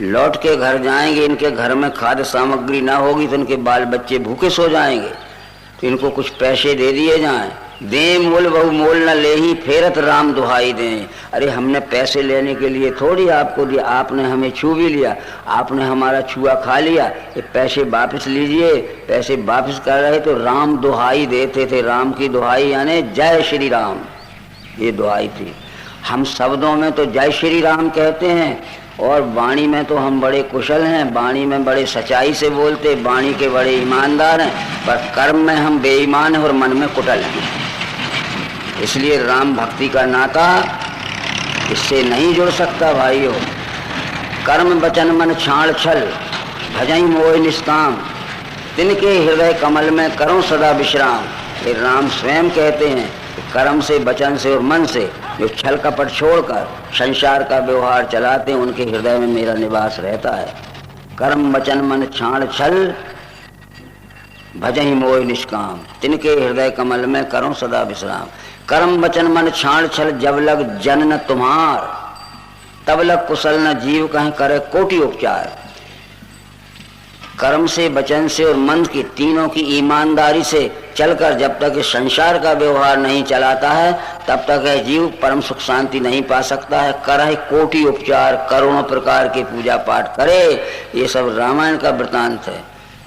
लौट के घर जाएंगे, इनके घर में खाद्य सामग्री ना होगी तो इनके बाल बच्चे भूखे सो जाएंगे, तो इनको कुछ पैसे दे दिए जाएं। दे मोल बहु मोल न ले ही फेरत राम दुहाई दें। अरे हमने पैसे लेने के लिए थोड़ी आपको दिया, आपने हमें छू भी लिया, आपने हमारा छुआ खा लिया, ये पैसे वापस लीजिए। पैसे वापस कर रहे तो राम दुहाई देते थे। राम की दुहाई यानी जय श्री राम, ये दुहाई थी। हम शब्दों में तो जय श्री राम कहते हैं और वाणी में तो हम बड़े कुशल हैं, वाणी में बड़े सच्चाई से बोलते, वाणी के बड़े ईमानदार हैं, पर कर्म में हम बेईमान हैं और मन में कुटिल हैं। इसलिए राम भक्ति का नाता इससे नहीं जुड़ सकता भाइयों। कर्म वचन मन छाड़ छल भजई मोह निष्काम, तिनके हृदय कमल में करो सदा विश्राम। ये राम स्वयं कहते हैं, कर्म से, वचन से और मन से जो छल कपट छोड़कर संसार का व्यवहार चलाते हैं, उनके हृदय में मेरा निवास रहता है। कर्म वचन मन छाड़ छल भजहि मोह निष्काम, तिनके हृदय कमल में करो सदा विश्राम। कर्म वचन मन छाड़ छल जब लग जन न तुम्हार, तब लग कुशल न जीव कहीं करे कोटि उपचार। कर्म से, वचन से और मन की तीनों की ईमानदारी से चलकर जब तक इस संसार का व्यवहार नहीं चलाता है, तब तक है जीव परम सुख शांति नहीं पा सकता है। करे कोटि उपचार, करोड़ों प्रकार के पूजा पाठ करे, ये सब रामायण का वृतांत है।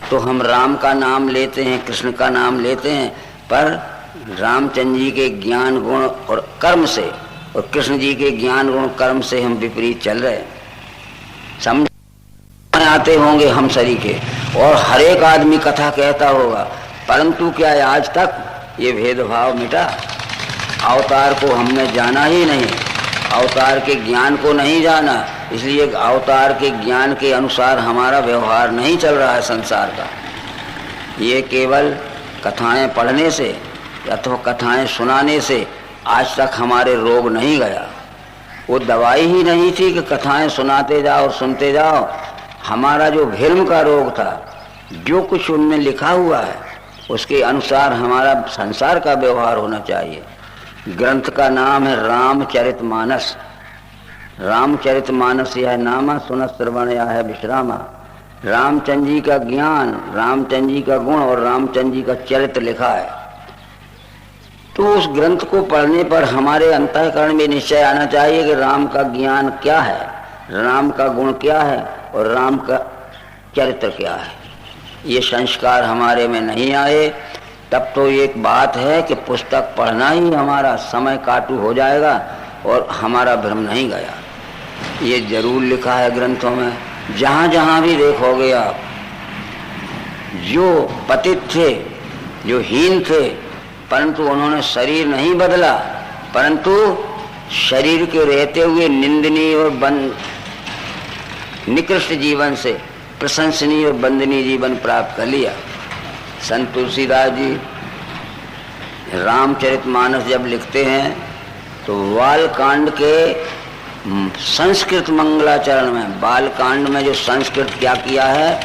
तो हम राम का नाम लेते हैं, कृष्ण का नाम लेते हैं, पर रामचंद्र जी के ज्ञान गुण और कर्म से और कृष्ण जी के ज्ञान गुण कर्म से हम विपरीत चल रहे हैं। समझ आते होंगे हम सरीखे, और हर एक आदमी कथा कहता होगा, परंतु क्या है आज तक ये भेदभाव मिटा? अवतार को हमने जाना ही नहीं, अवतार के ज्ञान को नहीं जाना, इसलिए अवतार के ज्ञान के अनुसार हमारा व्यवहार नहीं चल रहा है संसार का। ये केवल कथाएं पढ़ने से अथवा कथाएं सुनाने से आज तक हमारे रोग नहीं गया। वो दवाई ही नहीं थी कि कथाएं सुनाते जाओ और सुनते जाओ। हमारा जो भ्रम का रोग था, जो कुछ उनमें लिखा हुआ है उसके अनुसार हमारा संसार का व्यवहार होना चाहिए। ग्रंथ का नाम है रामचरितमानस। रामचरितमानस यह नामा सुनत श्रवण या है विश्रामा। रामचंद्र जी का ज्ञान, रामचंद्र जी का गुण और रामचंद्र जी का चरित्र लिखा है। तो उस ग्रंथ को पढ़ने पर हमारे अंतःकरण में निश्चय आना चाहिए कि राम का ज्ञान क्या है, राम का गुण क्या है और राम का चरित्र क्या है। ये संस्कार हमारे में नहीं आए तब तो एक बात है कि पुस्तक पढ़ना ही हमारा समय काटू हो जाएगा और हमारा भ्रम नहीं गया। ये जरूर लिखा है ग्रंथों में, जहाँ जहाँ भी देखोगे आप, जो पतित थे, जो हीन थे, परंतु उन्होंने शरीर नहीं बदला, परंतु शरीर के रहते हुए निंदनीय और निकृष्ट जीवन से प्रशंसनीय और वंदनीय जीवन प्राप्त कर लिया। संत तुलसीदास जी रामचरितमानस जब लिखते हैं तो बालकांड के संस्कृत मंगलाचरण में, बालकांड में जो संस्कृत क्या किया है,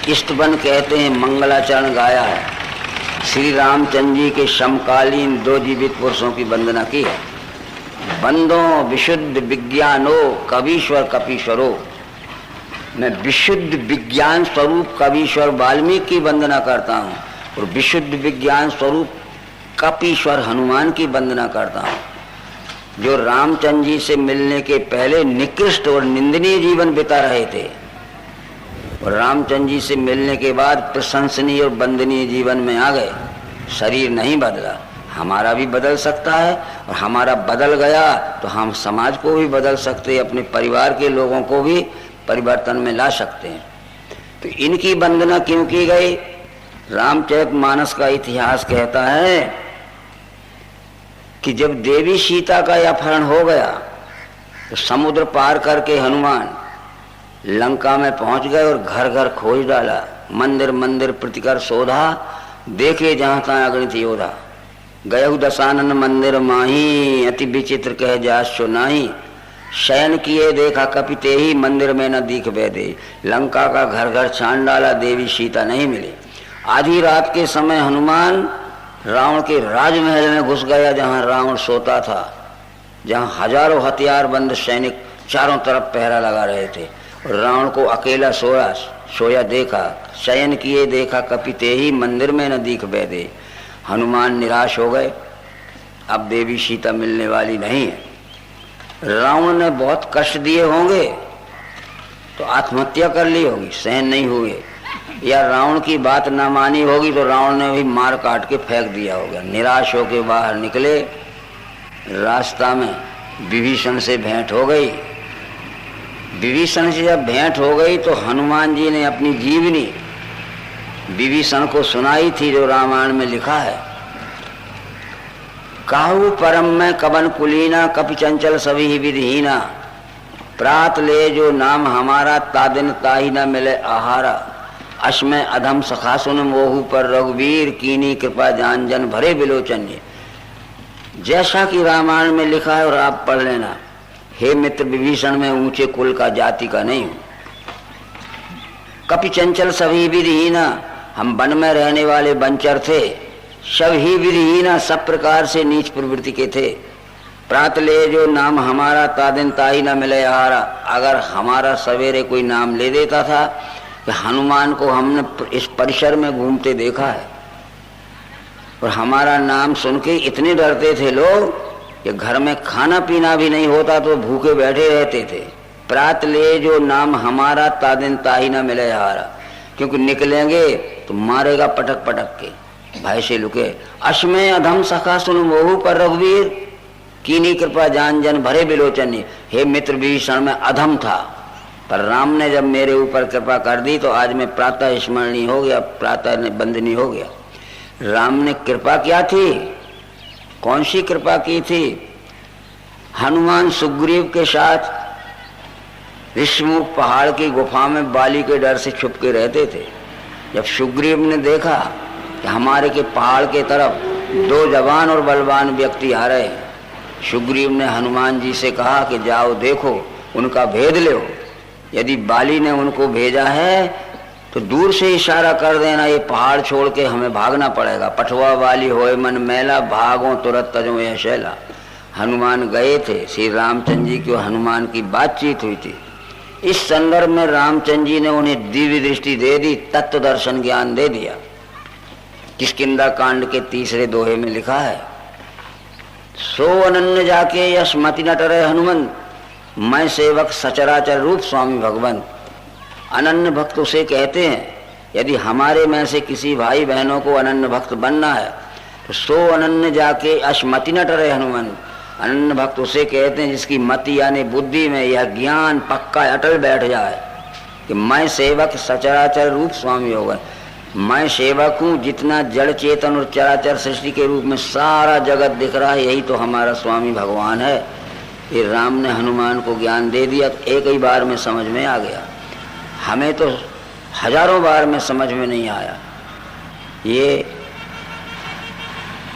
इष्टबन कहते हैं, मंगलाचरण गाया है। श्री रामचंद्र जी के समकालीन दो जीवित पुरुषों की वंदना की है। बंदो विशुद्ध विज्ञानो कवीश्वर कपीश्वरो। मैं विशुद्ध विज्ञान स्वरूप कवीश्वर वाल्मीकि की वंदना करता हूँ और विशुद्ध विज्ञान स्वरूप कपीश्वर हनुमान की वंदना करता हूँ, जो रामचंद्र जी से मिलने के पहले निकृष्ट और निंदनीय जीवन बिता रहे थे और रामचंद्र जी से मिलने के बाद प्रशंसनीय और वंदनीय जीवन में आ गए। शरीर नहीं बदला, हमारा भी बदल सकता है और हमारा बदल गया तो हम समाज को भी बदल सकते हैं, अपने परिवार के लोगों को भी परिवर्तन में ला सकते हैं। तो इनकी वंदना क्यों की गई? रामचरितमानस का इतिहास कहता है कि जब देवी सीता का अपहरण हो गया तो समुद्र पार करके हनुमान लंका में पहुंच गए और घर घर खोज डाला, मंदिर मंदिर प्रतिकर शोधा, देखे जहां तहां अगणित योधा। गयहु दशानन मंदिर माही, अति विचित्र कह जासो नाही। शयन किए देखा कपिते ही, मंदिर में न दीख बैदे। लंका का घर घर छान डाला, देवी सीता नहीं मिली। आधी रात के समय हनुमान रावण के राजमहल में घुस गया, जहां रावण सोता था, जहां हजारों हथियारबंद सैनिक चारों तरफ पहरा लगा रहे थे और रावण को अकेला सोया देखा। शयन किए देखा कपिते ही, मंदिर में न दीख बैदे। हनुमान निराश हो गए, अब देवी सीता मिलने वाली नहीं है। रावण ने बहुत कष्ट दिए होंगे तो आत्महत्या कर ली होगी, सहन नहीं हुए, या रावण की बात ना मानी होगी तो रावण ने भी मार काट के फेंक दिया होगा। निराश होके बाहर निकले, रास्ता में विभीषण से भेंट हो गई। विभीषण से जब भेंट हो गई तो हनुमान जी ने अपनी जीवनी विभीषण को सुनाई थी, जो रामायण में लिखा है। काहू परम में कबन कुलीना, कपि चंचल सभी विधिहीना। प्रात ले जो नाम हमारा, तादिन ताही न मिले आहारा। अश्मय अधम सखा सुन मोहू पर रघुवीर, कीनी कृपा जान जन भरे बिलोचन। जैसा कि रामायण में लिखा है और आप पढ़ लेना। हे मित्र विभीषण, मैं ऊंचे कुल का जाति का नहीं हूं। कपि चंचल सभी विधिहीना, हम वन में रहने वाले बनचर थे, सभी विधिहीना, सब प्रकार से नीच प्रवृत्ति के थे। प्रात ले जो नाम हमारा, तादिन ताही न मिले आहारा। अगर हमारा सवेरे कोई नाम ले देता था कि हनुमान को हमने इस परिसर में घूमते देखा है, और हमारा नाम सुन के इतने डरते थे लोग कि घर में खाना पीना भी नहीं होता तो भूखे बैठे रहते थे। प्रात ले जो नाम हमारा, तादिन ताही न मिले आहारा, क्योंकि निकलेंगे तो मारेगा पटक पटक के, भय से लुके। अश्मय अधम सखा सुन मोहू पर रघुवीर, कीनी कृपा जान जन भरे बिलोचन। हे मित्र विभीषण, में अधम था, पर राम ने जब मेरे ऊपर कृपा कर दी तो आज मैं प्रातः स्मरणीय हो गया, प्रातः बंदनीय हो गया। राम ने कृपा क्या थी? कौन सी कृपा की थी? हनुमान सुग्रीव के साथ ऋषमुख पहाड़ की गुफा में बाली के डर से छुप के रहते थे। जब सुग्रीव ने देखा कि हमारे के पहाड़ के तरफ दो जवान और बलवान व्यक्ति आ रहे हैं, सुग्रीव ने हनुमान जी से कहा कि जाओ देखो, उनका भेद लो। यदि बाली ने उनको भेजा है तो दूर से इशारा कर देना, ये पहाड़ छोड़ के हमें भागना पड़ेगा। पठवा बाली होए मन मैला, भागो तुरंत तजो यह शैला। हनुमान गए थे, श्री रामचंद्र जी की हनुमान की बातचीत हुई थी। इस संदर्भ में रामचंद्र जी ने उन्हें दिव्य दृष्टि दे दी, तत्व दर्शन ज्ञान दे दिया। किष्किंधा कांड के 3 दोहे में लिखा है, सो अनन्य जाके यश मति न टरे हनुमंत, मैं सेवक सचराचर रूप स्वामी भगवंत। अनन्य भक्त उसे कहते हैं, यदि हमारे में से किसी भाई बहनों को अनन्य भक्त बनना है तो सो अनन्य जाके अश्मति न टरे हनुमंत। अनन्य भक्त उसे कहते हैं जिसकी मति यानी बुद्धि में यह ज्ञान पक्का अटल बैठ जाए कि मैं सेवक सचराचर रूप स्वामी होगा। मैं सेवक हूँ, जितना जड़ चेतन और चराचर सृष्टि के रूप में सारा जगत दिख रहा है, यही तो हमारा स्वामी भगवान है। ये राम ने हनुमान को ज्ञान दे दिया, एक ही बार में समझ में आ गया। हमें तो हजारों बार में समझ में नहीं आया। ये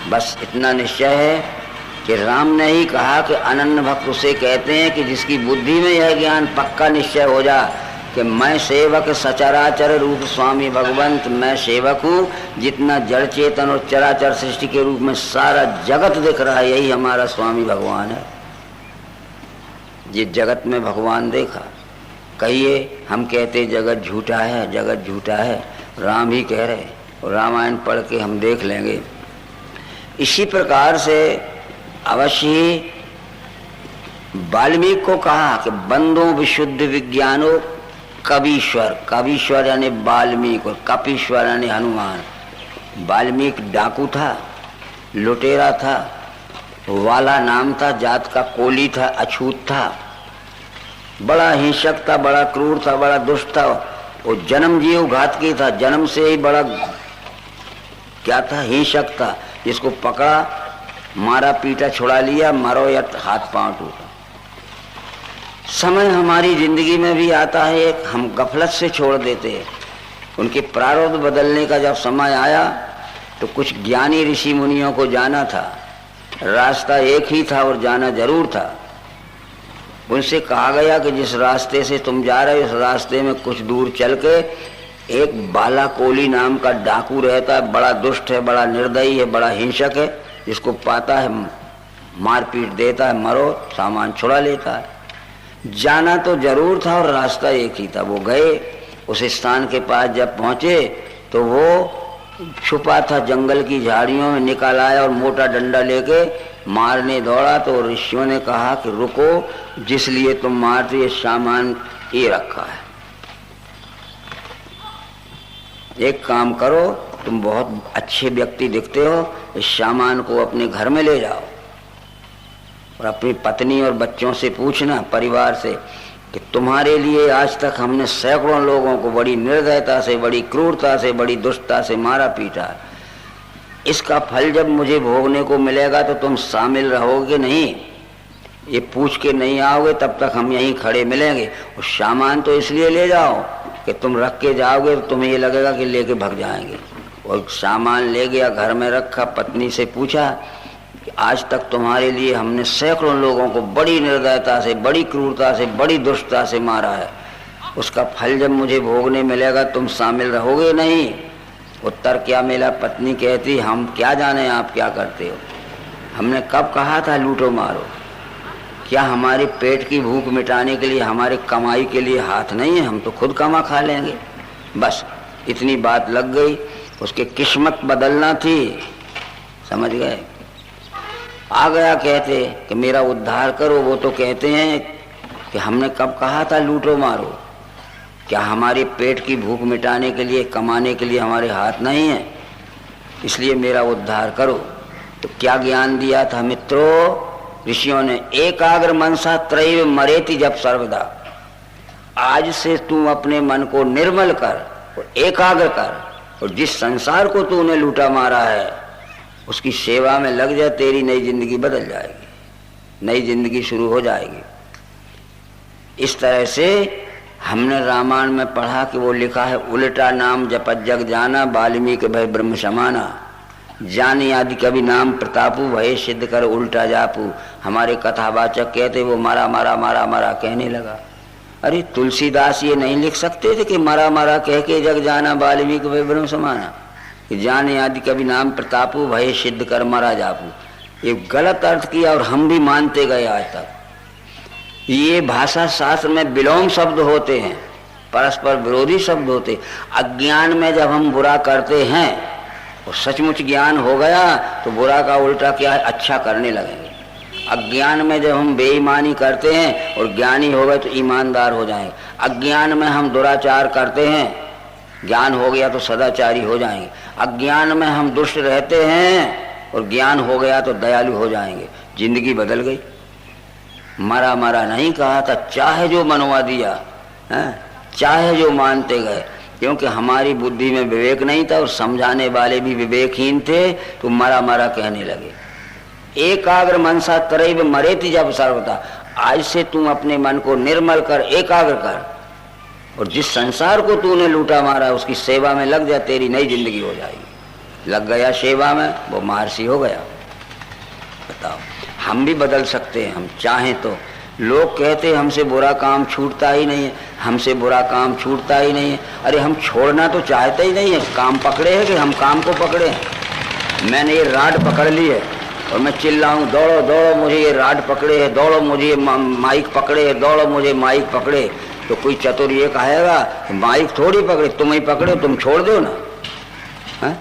बस इतना निश्चय है कि राम ने ही कहा कि अनन्य भक्त उसे कहते हैं कि जिसकी बुद्धि में यह ज्ञान पक्का निश्चय हो जाए कि मैं सेवक सचराचर रूप स्वामी भगवंत, मैं सेवक हूँ। जितना जड़ चेतन और चराचर सृष्टि के रूप में सारा जगत दिख रहा है, यही हमारा स्वामी भगवान है। जिस जगत में भगवान देखा, कहिए हम कहते जगत झूठा है, जगत झूठा है, राम ही कह रहे, और रामायण पढ़ के हम देख लेंगे। इसी प्रकार से अवश्य ही वाल्मीकि को कहा कि बंदो विशुद्ध विज्ञानो कवीश्वर, कवीश्वर यानी वाल्मीकि और कपीश्वर यानी हनुमान। वाल्मीकि डाकू था, लुटेरा था, वाला नाम था, जात का कोली था, अछूत था, बड़ा हिंसक था, बड़ा क्रूर था, बड़ा दुष्ट था, वो जन्म जीव घातकी था, जन्म से ही बड़ा क्या था, हिंसक था। जिसको पकड़ा मारा पीटा छुड़ा लिया, मरो या हाथ पांव टूटा। समय हमारी जिंदगी में भी आता है, एक हम गफलत से छोड़ देते हैं। उनके प्रारब्ध बदलने का जब समय आया तो कुछ ज्ञानी ऋषि मुनियों को जाना था, रास्ता एक ही था और जाना जरूर था। उनसे कहा गया कि जिस रास्ते से तुम जा रहे हो, उस रास्ते में कुछ दूर चल के एक बाला कोली नाम का डाकू रहता है, बड़ा दुष्ट है, बड़ा निर्दयी है, बड़ा हिंसक है। जिसको पाता है मारपीट देता है, मरो सामान छुड़ा लेता है। जाना तो जरूर था और रास्ता एक ही था। वो गए, उस स्थान के पास जब पहुंचे तो वो छुपा था जंगल की झाड़ियों में, निकल आया और मोटा डंडा लेके मारने दौड़ा। तो ऋषियों ने कहा कि रुको, जिस लिए तुम मारते ये सामान ये रखा है, एक काम करो, तुम बहुत अच्छे व्यक्ति दिखते हो, इस सामान को अपने घर में ले जाओ और अपनी पत्नी और बच्चों से पूछना, परिवार से, कि तुम्हारे लिए आज तक हमने सैकड़ों लोगों को बड़ी निर्दयता से, बड़ी क्रूरता से, बड़ी दुष्टता से मारा पीटा। इसका फल जब मुझे भोगने को मिलेगा तो तुम शामिल रहोगे नहीं? ये पूछ के नहीं आओगे तब तक हम यहीं खड़े मिलेंगे। और सामान तो इसलिए ले जाओ कि तुम रख के जाओगे तो तुम्हें ये लगेगा कि लेके भाग जाएंगे। और सामान ले गया, घर में रखा, पत्नी से पूछा कि आज तक तुम्हारे लिए हमने सैकड़ों लोगों को बड़ी निर्दयता से, बड़ी क्रूरता से, बड़ी दुष्टता से मारा है, उसका फल जब मुझे भोगने मिलेगा तुम शामिल रहोगे नहीं? उत्तर क्या मिला? पत्नी कहती, हम क्या जाने आप क्या करते हो, हमने कब कहा था लूटो मारो? क्या हमारे पेट की भूख मिटाने के लिए, हमारे कमाई के लिए हाथ नहीं है? हम तो खुद कमा खा लेंगे। बस इतनी बात लग गई। उसके किस्मत बदलना थी, समझ गए? आ गया कहते कि मेरा उद्धार करो। वो तो कहते हैं कि हमने कब कहा था लूटो मारो? क्या हमारे पेट की भूख मिटाने के लिए, कमाने के लिए हमारे हाथ नहीं है? इसलिए मेरा उद्धार करो। तो क्या ज्ञान दिया था मित्रों ऋषियों ने? एकाग्र मनसा त्रैव मरेति जप सर्वदा। आज से तू अपने मन को निर्मल कर और एकाग्र कर, और जिस संसार को तूने लूटा मारा है उसकी सेवा में लग जा, तेरी नई जिंदगी बदल जाएगी, नई जिंदगी शुरू हो जाएगी। इस तरह से हमने रामायण में पढ़ा कि वो लिखा है, उल्टा नाम जपत जग जाना, वाल्मीकि भय ब्रह्म समाना, जानी आदि कभी नाम प्रतापू, भय सिद्ध कर उल्टा जापू। हमारे कथावाचक कहते वो मारा मारा मारा मारा कहने लगा। अरे तुलसीदास ये नहीं लिख सकते थे कि मारा मारा कह के जग जाना, वाल्मीकि भय ब्रह्म समाना, कि जाने आदि कभी नाम प्रतापू, भय सिद्ध कर मरा जापू? ये गलत अर्थ किया और हम भी मानते गए आज तक। ये भाषा शास्त्र में विलोम शब्द होते हैं, परस्पर विरोधी शब्द होते। अज्ञान में जब हम बुरा करते हैं और सचमुच ज्ञान हो गया तो बुरा का उल्टा क्या है, अच्छा करने लगेंगे। अज्ञान में जब हम बेईमानी करते हैं और ज्ञानी हो गए तो ईमानदार हो जाएंगे। अज्ञान में हम दुराचार करते हैं, ज्ञान हो गया तो सदाचारी हो जाएंगे। अज्ञान में हम दुष्ट रहते हैं और ज्ञान हो गया तो दयालु हो जाएंगे। जिंदगी बदल गई। मरा मरा नहीं कहा था, चाहे जो मनवा दिया है, चाहे जो मानते गए, क्योंकि हमारी बुद्धि में विवेक नहीं था और समझाने वाले भी विवेकहीन थे, तो मरा मरा कहने लगे। एकाग्र मनसा त्रैव मरेति जप सर्वदा। आज से तुम अपने मन को निर्मल कर, एकाग्र कर, और जिस संसार को तूने लूटा मारा उसकी सेवा में लग जा, तेरी नई जिंदगी हो जाएगी। लग गया सेवा में, वो महर्षि हो गया। बताओ, हम भी बदल सकते हैं, हम चाहें तो। लोग कहते हमसे बुरा काम छूटता ही नहीं है, हमसे बुरा काम छूटता ही नहीं है। अरे हम छोड़ना तो चाहते ही नहीं है, काम पकड़े हैं कि हम काम को पकड़े हैं। मैंने ये राड पकड़ ली है और मैं चिल्लाऊं दौड़ो दौड़ो मुझे ये राड पकड़े है, दौड़ो मुझे माइक पकड़े है, दौड़ो मुझे माइक पकड़े, तो कोई चतुर ये कहेगा माइक थोड़ी पकड़े, तुम ही पकड़े, तुम छोड़ दो ना। है?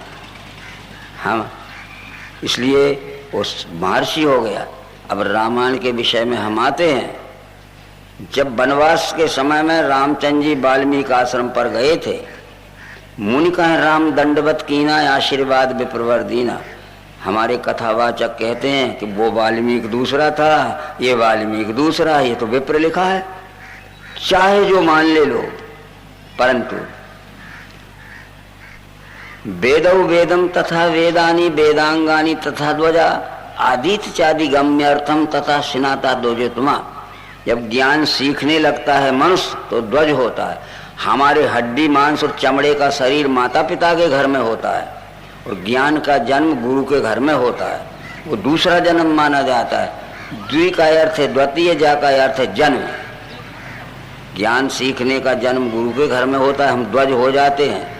हाँ, इसलिए वो महर्षि हो गया। अब रामायण के विषय में हम आते हैं। जब वनवास के समय में रामचंद्र जी वाल्मीकि आश्रम पर गए थे, मुनि कहें राम दंडवत कीना आशीर्वाद विप्रवर दीना। हमारे कथावाचक कहते हैं कि वो वाल्मीकि दूसरा था, ये वाल्मीकि दूसरा, ये तो विप्र लिखा है, चाहे जो मान ले लो। परंतु वेदौ वेदम तथा वेदानी वेदांगानी तथा ध्वजा आदित्य चादि गम्यर्थम तथा स्नाता दोजोतमा। जब ज्ञान सीखने लगता है मनुष्य तो ध्वज होता है। हमारे हड्डी मांस और चमड़े का शरीर माता पिता के घर में होता है और ज्ञान का जन्म गुरु के घर में होता है, वो दूसरा जन्म माना जाता है। द्वि का अर्थ है द्वितीय, जा का अर्थ है जन्म। ज्ञान सीखने का जन्म गुरु के घर में होता है, हम ध्वज हो जाते हैं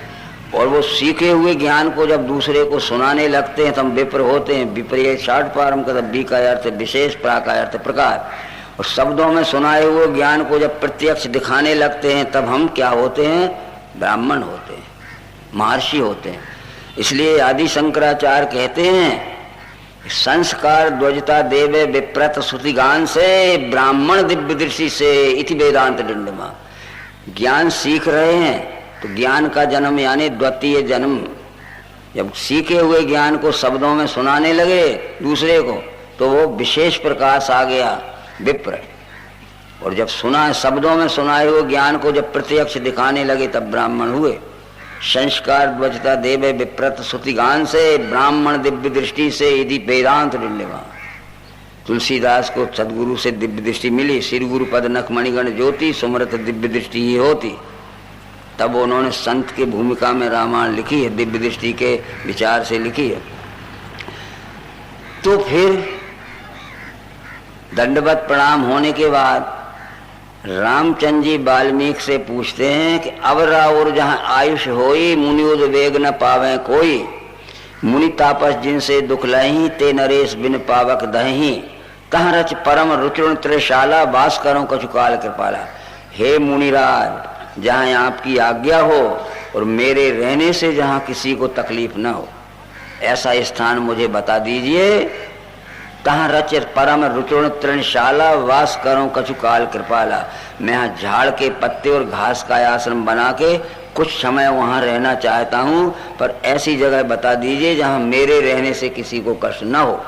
और वो सीखे हुए ज्ञान को जब दूसरे को सुनाने लगते हैं तो हम विप्र होते हैं। विपर्य शाट पारम का बी का अर्थ है विशेष, प्रा का अर्थ प्रकार। और शब्दों में सुनाए हुए ज्ञान को जब प्रत्यक्ष दिखाने लगते हैं तब हम क्या होते हैं? ब्राह्मण होते हैं, महर्षि होते हैं। इसलिए आदि शंकराचार्य कहते हैं संस्कार ध्वजता देवे विप्रत श्रुतिगान से ब्राह्मण दिव्य दृष्टि से इति वेदांत डिंडमा। ज्ञान सीख रहे हैं तो ज्ञान का जन्म यानी द्वितीय जन्म। जब सीखे हुए ज्ञान को शब्दों में सुनाने लगे दूसरे को तो वो विशेष प्रकाश आ गया, विप्र। और जब सुना शब्दों में सुनाए हुए ज्ञान को जब प्रत्यक्ष दिखाने लगे तब ब्राह्मण हुए। संस्कार ध्वजता देवे विप्रत श्रुतिगान से ब्राह्मण दिव्य दृष्टि से यदि वेदांत डिंडमा। तुलसीदास को सदगुरु से दिव्य दृष्टि मिली, श्री गुरु पद नख मणिगण ज्योति सुमरत दिव्य दृष्टि ही होती। तब उन्होंने संत की भूमिका में रामायण लिखी है, दिव्य दृष्टि के विचार से लिखी है। तो फिर दंडवत प्रणाम होने के बाद रामचंद्र जी वाल्मीकि से पूछते हैं कि अब राउर जहाँ आयुष होई मुनिउद वेग न पावे कोई। मुनि तापस जिनसे दुख लही ते नरेश बिन पावक दही। तह रच परम रुचुण त्रिशाला वास करो कछु काल कृपाला। हे मुनिराज, जहाँ आपकी आज्ञा हो और मेरे रहने से जहाँ किसी को तकलीफ न हो ऐसा स्थान मुझे बता दीजिए। तहाँ रच परम रुचुण तृणशाला वास करो कछु काल कृपाला। मैं यहाँ झाड़ के पत्ते और घास का आश्रम बना के कुछ समय वहाँ रहना चाहता हूँ, पर ऐसी जगह बता दीजिए जहाँ मेरे रहने से किसी को कष्ट न हो।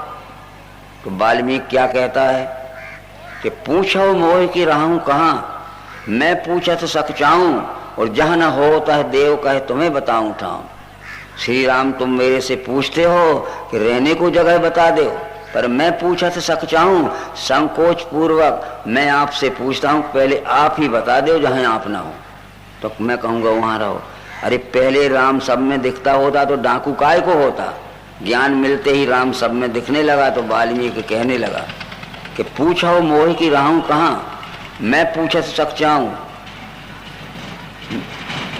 तो वाल्मीकि क्या कहता है कि पूछो मोह की रहूं कहाँ, मैं पूछत सक चाहूं और जहाँ न होता है देव कहे तुम्हें बताऊं ठाऊं। श्री राम तुम मेरे से पूछते हो कि रहने को जगह बता दो, पर मैं पूछत सक चाहूं संकोच पूर्वक मैं आपसे पूछता हूं पहले आप ही बता दो जहाँ आप ना हो, तो मैं कहूँगा वहाँ रहो। अरे पहले राम सब में दिखता होता तो डाकू काय को होता। ज्ञान मिलते ही राम सब में दिखने लगा तो वाल्मीकि कहने लगा कि पूछो मोह की रहूं कहाँ, मैं पूछत सक चाहूं।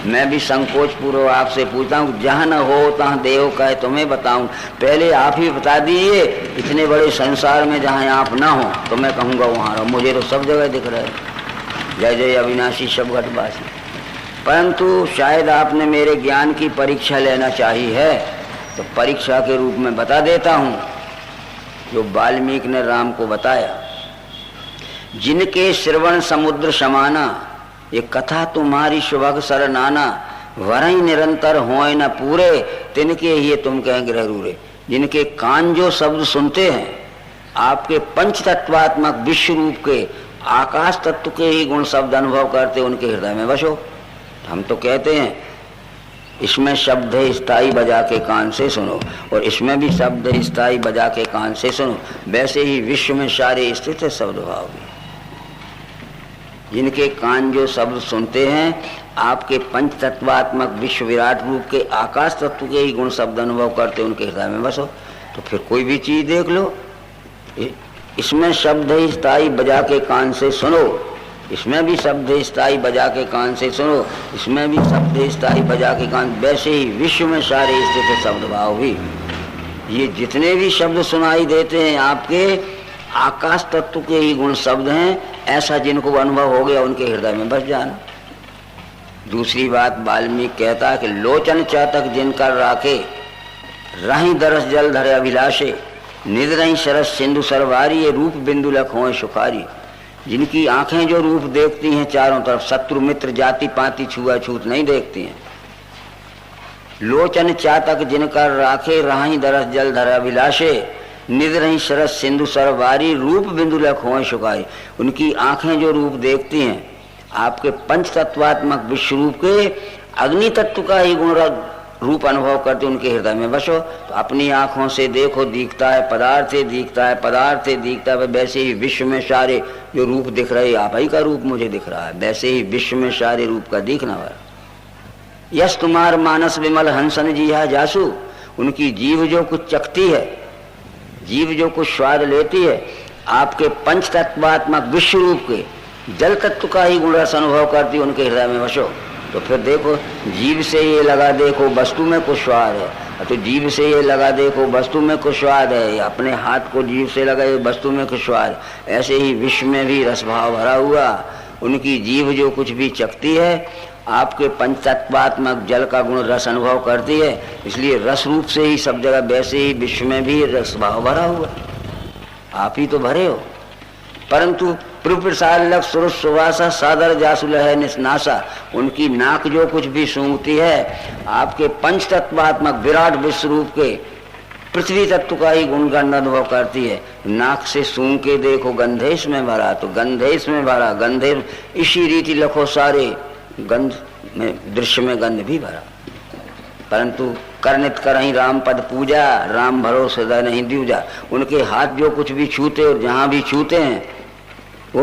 मैं भी संकोच पूर्वक आपसे पूछता हूँ जहाँ न हो तहाँ देव कहे तुम्हें बताऊं, पहले आप ही बता दीजिए। इतने बड़े संसार में जहाँ आप ना हो तो मैं कहूँगा वहाँ रहो, मुझे तो सब जगह दिख रहा है। जय जय अविनाशी सब घटवासी। परंतु शायद आपने मेरे ज्ञान की परीक्षा लेना चाहिए है, तो परीक्षा के रूप में बता देता हूँ जो वाल्मीकि ने राम को बताया। जिनके श्रवण समुद्र समाना, ये कथा तुम्हारी शुभग सर नाना, वरही निरंतर होए न पूरे, तिनके ही तुम कहें ग्रह रूरे। जिनके कान जो शब्द सुनते हैं आपके पंच तत्वात्मक विश्व रूप के आकाश तत्व के ही गुण शब्द अनुभव करते उनके हृदय में बसो। हम तो कहते हैं इसमें शब्द है स्थाई बजा के कान से सुनो, और इसमें भी शब्द है स्थाई बजा के कान से सुनो, वैसे ही विश्व में सारे स्थित है शब्द भाव भी। जिनके कान जो शब्द सुनते हैं आपके पंच तत्वात्मक विश्व विराट रूप के आकाश तत्व के ही गुण शब्द अनुभव करते उनके हृदय में बसो। तो फिर कोई भी चीज देख लो, इसमें शब्द है स्थाई बजा के कान से सुनो, इसमें भी शब्द है स्थाई बजा के कान से सुनो, इसमें भी शब्द है स्थाई बजा के कान। वैसे ही विश्व में सारे स्थित शब्द भाव भी, ये जितने भी शब्द सुनाई देते हैं आपके आकाश तत्व के ही गुण शब्द हैं। ऐसा जिनको अनुभव हो गया उनके हृदय में बस जाना। दूसरी बात वाल्मीकि कहता है कि लोचन चातक जिनका राखे, रही दरस जल धरे अभिलाषे, निध रही सरस सिंधु सरवारी, ये रूप बिंदु लख होए सुखारी। जिनकी आंखें जो रूप देखती हैं चारों तरफ, शत्रु मित्र जाति पाति छुआछूत नहीं देखती हैं। लोचन चातक जिनका राखे, रही दरस जल धरे अभिलाषे, निध रही सरस सिंधु सरवारी, रूप बिंदु लख होए सुखारी। उनकी आंखें जो रूप देखती हैं आपके पंच तत्वात्मक विश्व रूप के अग्नि तत्व का ही गुण रूप अनुभव करते उनके हृदय में बसो। तो अपनी आंखों से देखो, दिखता है पदार्थ से, दिखता है पदार्थ से, दिखता है। वैसे ही विश्व में सारे जो रूप दिख रहे, आप ही का रूप मुझे दिख रहा है, वैसे ही विश्व में सारे रूप का दिखना वाला। यश तुम्हार मानस विमल हंसन जी है जासु, उनकी जीव जो कुछ चखती है, जीव जो कुछ स्वाद लेती है, आपके पंच तत्वात्मक विश्व रूप के जल तत्व का ही गुण रस अनुभव करती है उनके हृदय में बसो। तो फिर देखो, जीव से ये लगा देखो वस्तु में कुछ स्वाद है, तो जीव से ये लगा देखो वस्तु में कुछ स्वाद है, अपने हाथ को जीव से लगाए वस्तु में कुछ स्वाद। ऐसे ही विश्व में भी रस भाव भरा हुआ, उनकी जीव जो कुछ भी चखती है आपके पंचतत्वात्मक जल का गुण रस अनुभव करती है, इसलिए रस रूप से ही सब जगह, वैसे ही विश्व में भी रस भाव भरा हुआ। आप ही तो भरे हो। परंतु प्रसाद लग सुरस सुवासा सादर जासुल है निस्नासा, उनकी नाक जो कुछ भी सूंघती है आपके पंच तत्वात्मक विराट विश्व रूप के पृथ्वी तत्व का ही गुणगंध अनुभव करती है। नाक से सूंघ के देखो गंधेश में भरा, तो गंधेश में भरा, गंधे इसी रीति लखो सारे गंध में, दृश्य में गंध भी भरा। परंतु करनित करहीं राम पद पूजा, राम भरोसे हृदय नहीं दूजा। उनके हाथ जो कुछ भी छूते और जहां भी छूते हैं वो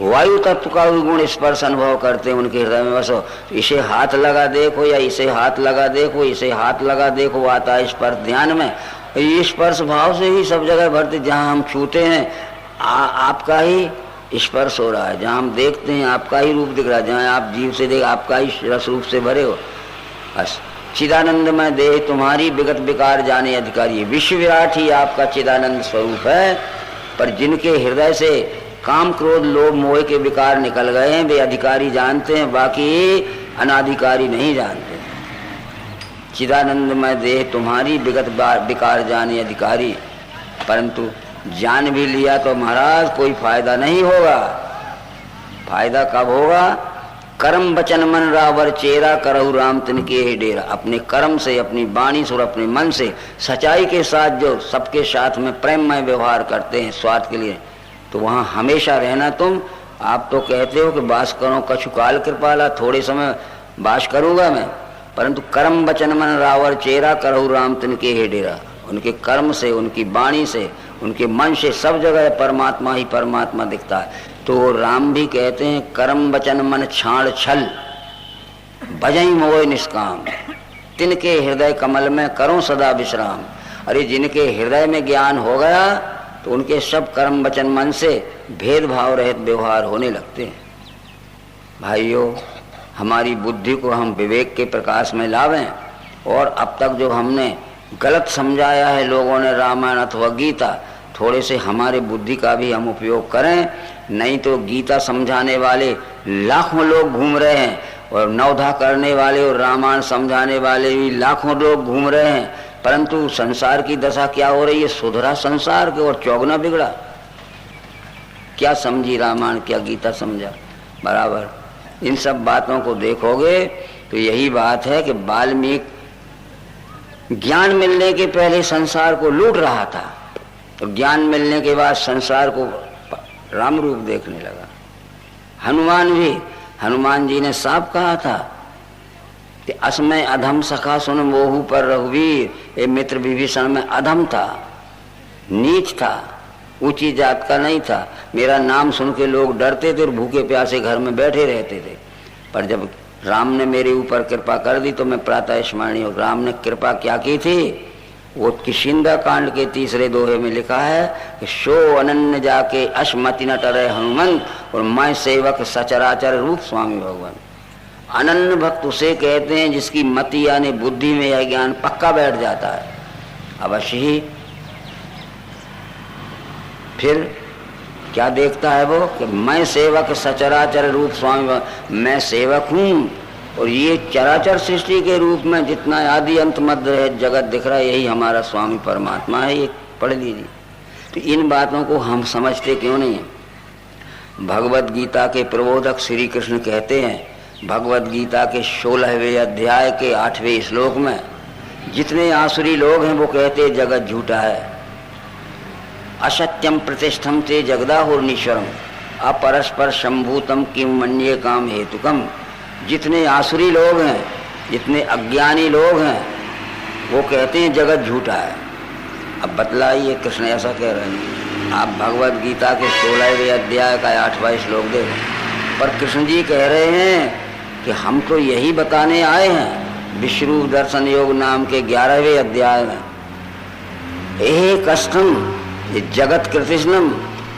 वायु तत्व का गुण स्पर्श अनुभव करते हैं उनके हृदय में बसो। इसे हाथ लगा देखो या इसे हाथ लगा देखो, इसे हाथ लगा देखो, आता है स्पर्श ध्यान में। ये स्पर्श भाव से ही सब जगह भरते, जहाँ हम छूते हैं आपका ही स्पर्श हो रहा है, जहाँ हम देखते हैं आपका ही रूप दिख रहा है, जहाँ आप जीव से देख आपका ही रस रूप से भरे हो। बस चिदानंदमय देह तुम्हारी विगत विकार जाने अधिकारी। विश्व विराट ही आपका चिदानंद स्वरूप है, पर जिनके हृदय से काम क्रोध लोभ मोह के विकार निकल गए हैं वे अधिकारी जानते हैं, बाकी अनाधिकारी नहीं जानते। चिदानंदमय देह तुम्हारी विगत विकार जाने अधिकारी। परंतु जान भी लिया तो महाराज कोई फायदा नहीं होगा। फायदा कब होगा? कर्म वचन मन रावर चेरा, करहु राम तिनके ही डेरा। अपने कर्म से, अपनी वाणी से और अपने मन से सच्चाई के साथ जो सबके साथ में प्रेममय व्यवहार करते हैं स्वार्थ के लिए, तो वहाँ हमेशा रहना तुम। आप तो कहते हो कि वास करो कछु काल कृपाला, थोड़े समय वास करूँगा मैं, परंतु कर्म वचन मन रावर चेरा, करहु राम तिनके ही डेरा। उनके कर्म से, उनकी वाणी से, उनके मन से सब जगह परमात्मा ही परमात्मा दिखता है। तो राम भी कहते हैं कर्म वचन मन छाड़ छल, भजई मोह निष्काम, तिनके हृदय कमल में करो सदा विश्राम। अरे जिनके हृदय में ज्ञान हो गया तो उनके सब कर्म वचन मन से भेदभाव रहित व्यवहार होने लगते हैं। भाइयों, हमारी बुद्धि को हम विवेक के प्रकाश में लावें, और अब तक जो हमने गलत समझाया है लोगों ने रामायण अथवा गीता, थोड़े से हमारे बुद्धि का भी हम उपयोग करें। नहीं तो गीता समझाने वाले लाखों लोग घूम रहे हैं, और नवधा करने वाले और रामायण समझाने वाले भी लाखों लोग घूम रहे हैं, परंतु संसार की दशा क्या हो रही है? सुधरा संसार के और चौगना बिगड़ा। क्या समझी रामायण, क्या गीता समझा? बराबर। इन सब बातों को देखोगे तो यही बात है कि वाल्मीकि ज्ञान मिलने के पहले संसार को लूट रहा था, तो ज्ञान मिलने के बाद संसार को राम रूप देखने लगा। हनुमान भी, हनुमान जी ने साफ कहा था कि असमय अधम सखा सुन मोहू पर रघुवीर। ये मित्र विभीषण में अधम था, नीच था, ऊंची जात का नहीं था। मेरा नाम सुन के लोग डरते थे और भूखे प्यासे घर में बैठे रहते थे, पर जब राम ने मेरे ऊपर कृपा कर दी तो मैं प्रातः स्मरणीय हूँ। राम ने कृपा क्या की थी? वो किशिंदा कांड के तीसरे दोहे में लिखा है कि शो अनन्य जाके अश्मति न टरे हनुमंत और मैं सेवक सचराचर रूप स्वामी भगवान। अनन्य भक्त उसे कहते हैं जिसकी मति यानी बुद्धि में यह ज्ञान पक्का बैठ जाता है अवश्य ही। फिर क्या देखता है वो कि मैं सेवक सचराचर रूप स्वामी, मैं सेवक हूँ और ये चराचर सृष्टि के रूप में जितना आदि अंत मध्य है जगत दिख रहा है यही हमारा स्वामी परमात्मा है। ये पढ़ लीजिए। तो इन बातों को हम समझते क्यों नहीं है। भगवत गीता के प्रबोधक श्री कृष्ण कहते हैं भगवत गीता के 16वें अध्याय के 8वें श्लोक में जितने आसुरी लोग हैं वो कहते जगत झूठा है। असत्यम प्रतिष्ठम ते जगदाहुर्नीश्वरम अपरस्पर शंभूतम किम मन्ये काम हेतुकम। जितने आसुरी लोग हैं, जितने अज्ञानी लोग हैं, वो कहते हैं जगत झूठा है। अब बतलाइए कृष्ण ऐसा कह रहे हैं। आप भगवत गीता के 16वें अध्याय का 8वां श्लोक देखो। पर कृष्ण जी कह रहे हैं कि हम तो यही बताने आए हैं विश्वरूप दर्शन योग नाम के 11वें अध्याय में। एक कष्टम ये जगत कृतिष्णम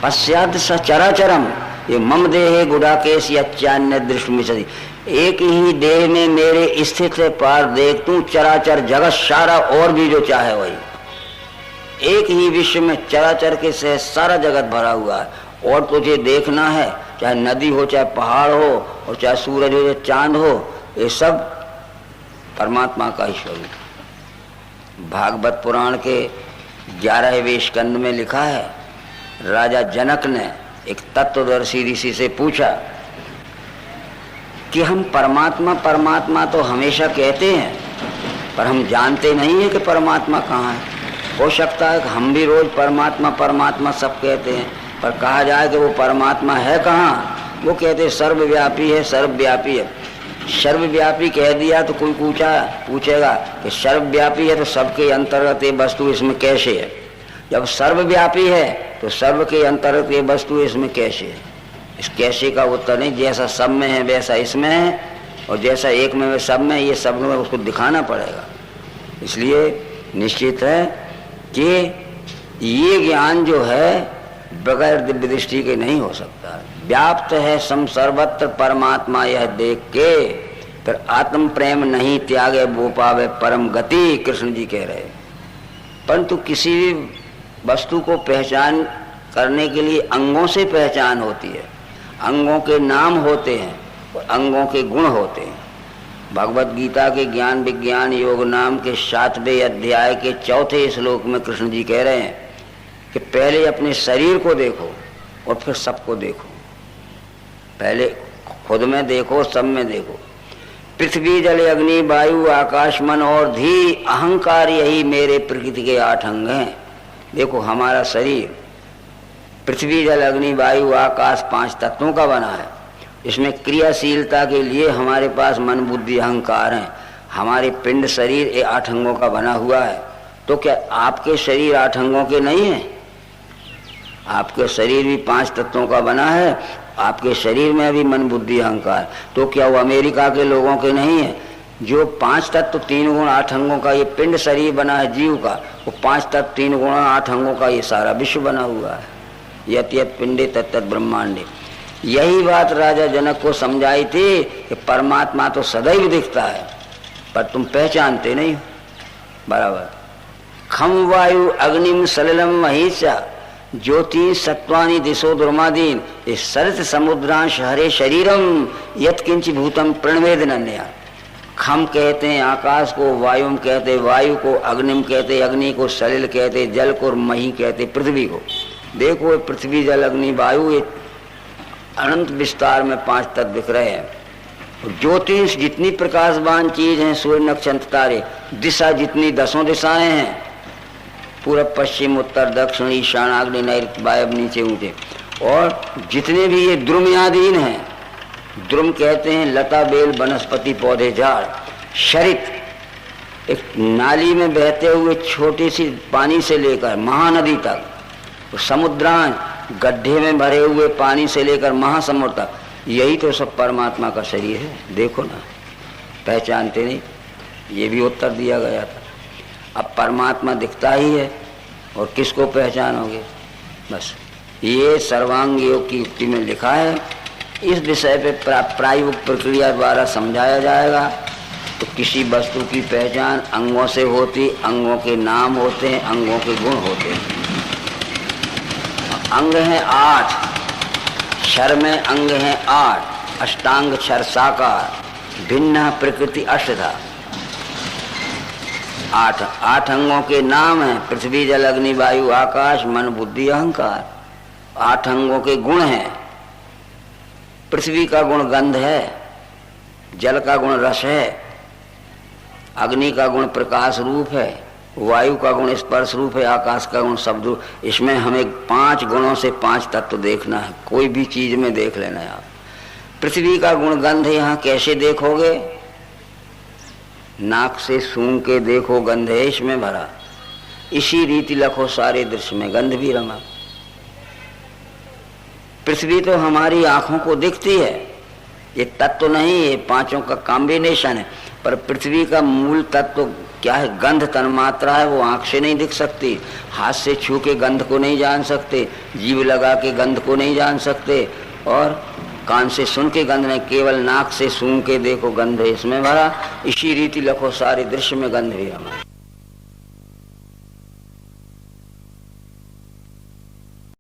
पश्चात सचराचरम ये मम देहे गुडाकेश यच्चान्य दृष्टि। एक ही देह में मेरे स्थित है पार देख तू चराचर जगत सारा और भी जो चाहे वही। एक ही विश्व में चराचर के से सारा जगत भरा हुआ है और तुझे देखना है चाहे नदी हो चाहे पहाड़ हो और चाहे सूरज हो चाहे चांद हो, ये सब परमात्मा का ही स्वरूप। भागवत पुराण के 11वें स्कंद में लिखा है राजा जनक ने एक तत्वदर्शी ऋषि से पूछा कि हम परमात्मा परमात्मा तो हमेशा कहते हैं पर हम जानते नहीं है कि परमात्मा कहाँ है। हो सकता है कि हम भी रोज परमात्मा परमात्मा सब कहते हैं पर कहा जाए कि वो परमात्मा है कहाँ। वो कहते सर्वव्यापी है सर्वव्यापी है। सर्वव्यापी कह दिया तो कोई पूछेगा कि सर्वव्यापी है तो सबके अंतर्गत ये वस्तु इसमें कैसे है। जब सर्वव्यापी है तो सर्व के अंतर्गत ये वस्तु इसमें कैसे है। इस कैसे का उत्तर नहीं, जैसा सब में है वैसा इसमें है और जैसा एक में सब में ये सब में उसको दिखाना पड़ेगा। इसलिए निश्चित है कि ये ज्ञान जो है बगैर दिव्य दृष्टि के नहीं हो सकता। व्याप्त है सम सर्वत्र परमात्मा यह देख के फिर आत्म प्रेम नहीं त्यागे वो पावे परम गति, कृष्ण जी कह रहे। परंतु किसी भी वस्तु को पहचान करने के लिए अंगों से पहचान होती है, अंगों के नाम होते हैं और अंगों के गुण होते हैं। भगवत गीता के ज्ञान विज्ञान योग नाम के 7वें अध्याय के 4थे श्लोक में कृष्ण जी कह रहे हैं कि पहले अपने शरीर को देखो और फिर सबको देखो। पहले खुद में देखो, सब में देखो। पृथ्वी जल अग्नि वायु आकाश मन और धी अहंकार यही मेरे प्रकृति के 8 अंग हैं। देखो हमारा शरीर पृथ्वी जल अग्नि वायु आकाश 5 तत्वों का बना है। इसमें क्रियाशीलता के लिए हमारे पास मन बुद्धि अहंकार हैं। हमारे पिंड शरीर ये 8 अंगों का बना हुआ है। तो क्या आपके शरीर 8 अंगों के नहीं है? आपके शरीर भी 5 तत्वों का बना है। आपके शरीर में भी मन बुद्धि अहंकार। तो क्या वो अमेरिका के लोगों के नहीं है? जो 5 तत्व 3 गुण 8 अंगों का ये पिंड शरीर बना है जीव का, वो 5 तत्व 3 गुण 8 अंगों का ये सारा विश्व बना हुआ है। यत यत पिंडे तत्त ब्रह्मांडे। यही बात राजा जनक को समझाई थी कि परमात्मा तो सदैव दिखता है पर तुम पहचानते नहीं हो। बराबर। खम वायु अग्निम सलिलम महीचा ज्योति सत्वानी दिशो दुर्मादीन ये सरत समुद्रांश हरे शरीरम यत्किंच भूतम प्रणवेद नन्या। खम कहते हैं आकाश को, वायुम कहते वायु को, अग्निम कहते अग्नि को, सलिल कहते जल को और मही कहते पृथ्वी को। देखो पृथ्वी जल अग्नि वायु ये अनंत विस्तार में 5 तत्व दिख रहे हैं। ज्योतिष जितनी प्रकाशवान चीज है, सूर्य नक्षत्र तारे, दिशा जितनी 10 दिशाएं हैं, पूरब पश्चिम उत्तर दक्षिण ईशान आग्नेय नैऋत्य वायव्य नीचे ऊंचे, और जितने भी ये द्रुमयादीन हैं, द्रुम कहते हैं लता बेल वनस्पति पौधे झाड़, शरित एक नाली में बहते हुए छोटी सी पानी से लेकर महानदी तक, समुद्रांश गड्ढे में भरे हुए पानी से लेकर महासमुद्र तक, यही तो सब परमात्मा का शरीर है। देखो ना, पहचानते नहीं। ये भी उत्तर दिया गया था। अब परमात्मा दिखता ही है और किसको पहचानोगे। बस ये सर्वांग योग की युक्ति में लिखा है। इस विषय पे प्रायोगिक प्रक्रिया द्वारा समझाया जाएगा। तो किसी वस्तु की पहचान अंगों से होती, अंगों के नाम होते हैं, अंगों के गुण होते हैं। अंग हैं 8, क्षर में अंग हैं 8, अष्टांग क्षर साकार, भिन्न प्रकृति अष्टधा। 8 अंगों के नाम हैं पृथ्वी जल अग्नि वायु आकाश मन बुद्धि अहंकार। 8 अंगों के गुण हैं। पृथ्वी का गुण गंध है, जल का गुण रस है, अग्नि का गुण प्रकाश रूप है, वायु का गुण स्पर्श रूप है, आकाश का गुण शब्द रूप। इसमें हमें 5 गुणों से 5 तत्व देखना है, कोई भी चीज में देख लेना है आप। पृथ्वी का गुण गंध यहाँ कैसे देखोगे? नाक से सूंघ के देखो, गंध है इसमें भरा। इसी रीति लखो सारे दृश्य में गंध भी रंगा। पृथ्वी तो हमारी आंखों को दिखती है, ये तत्व नहीं, ये 5 का कॉम्बिनेशन है। पर पृथ्वी का मूल तत्व क्या है? गंध तन्मात्रा है, वो आंख से नहीं दिख सकती, हाथ से छू के गंध को नहीं जान सकते, जीभ लगा के गंध को नहीं जान सकते, और कान से सुन के गंध नहीं, केवल नाक से सूंघ के देखो गंध है इसमें भरा। इसी रीति लखो सारे दृश्य में गंध भी हमारा।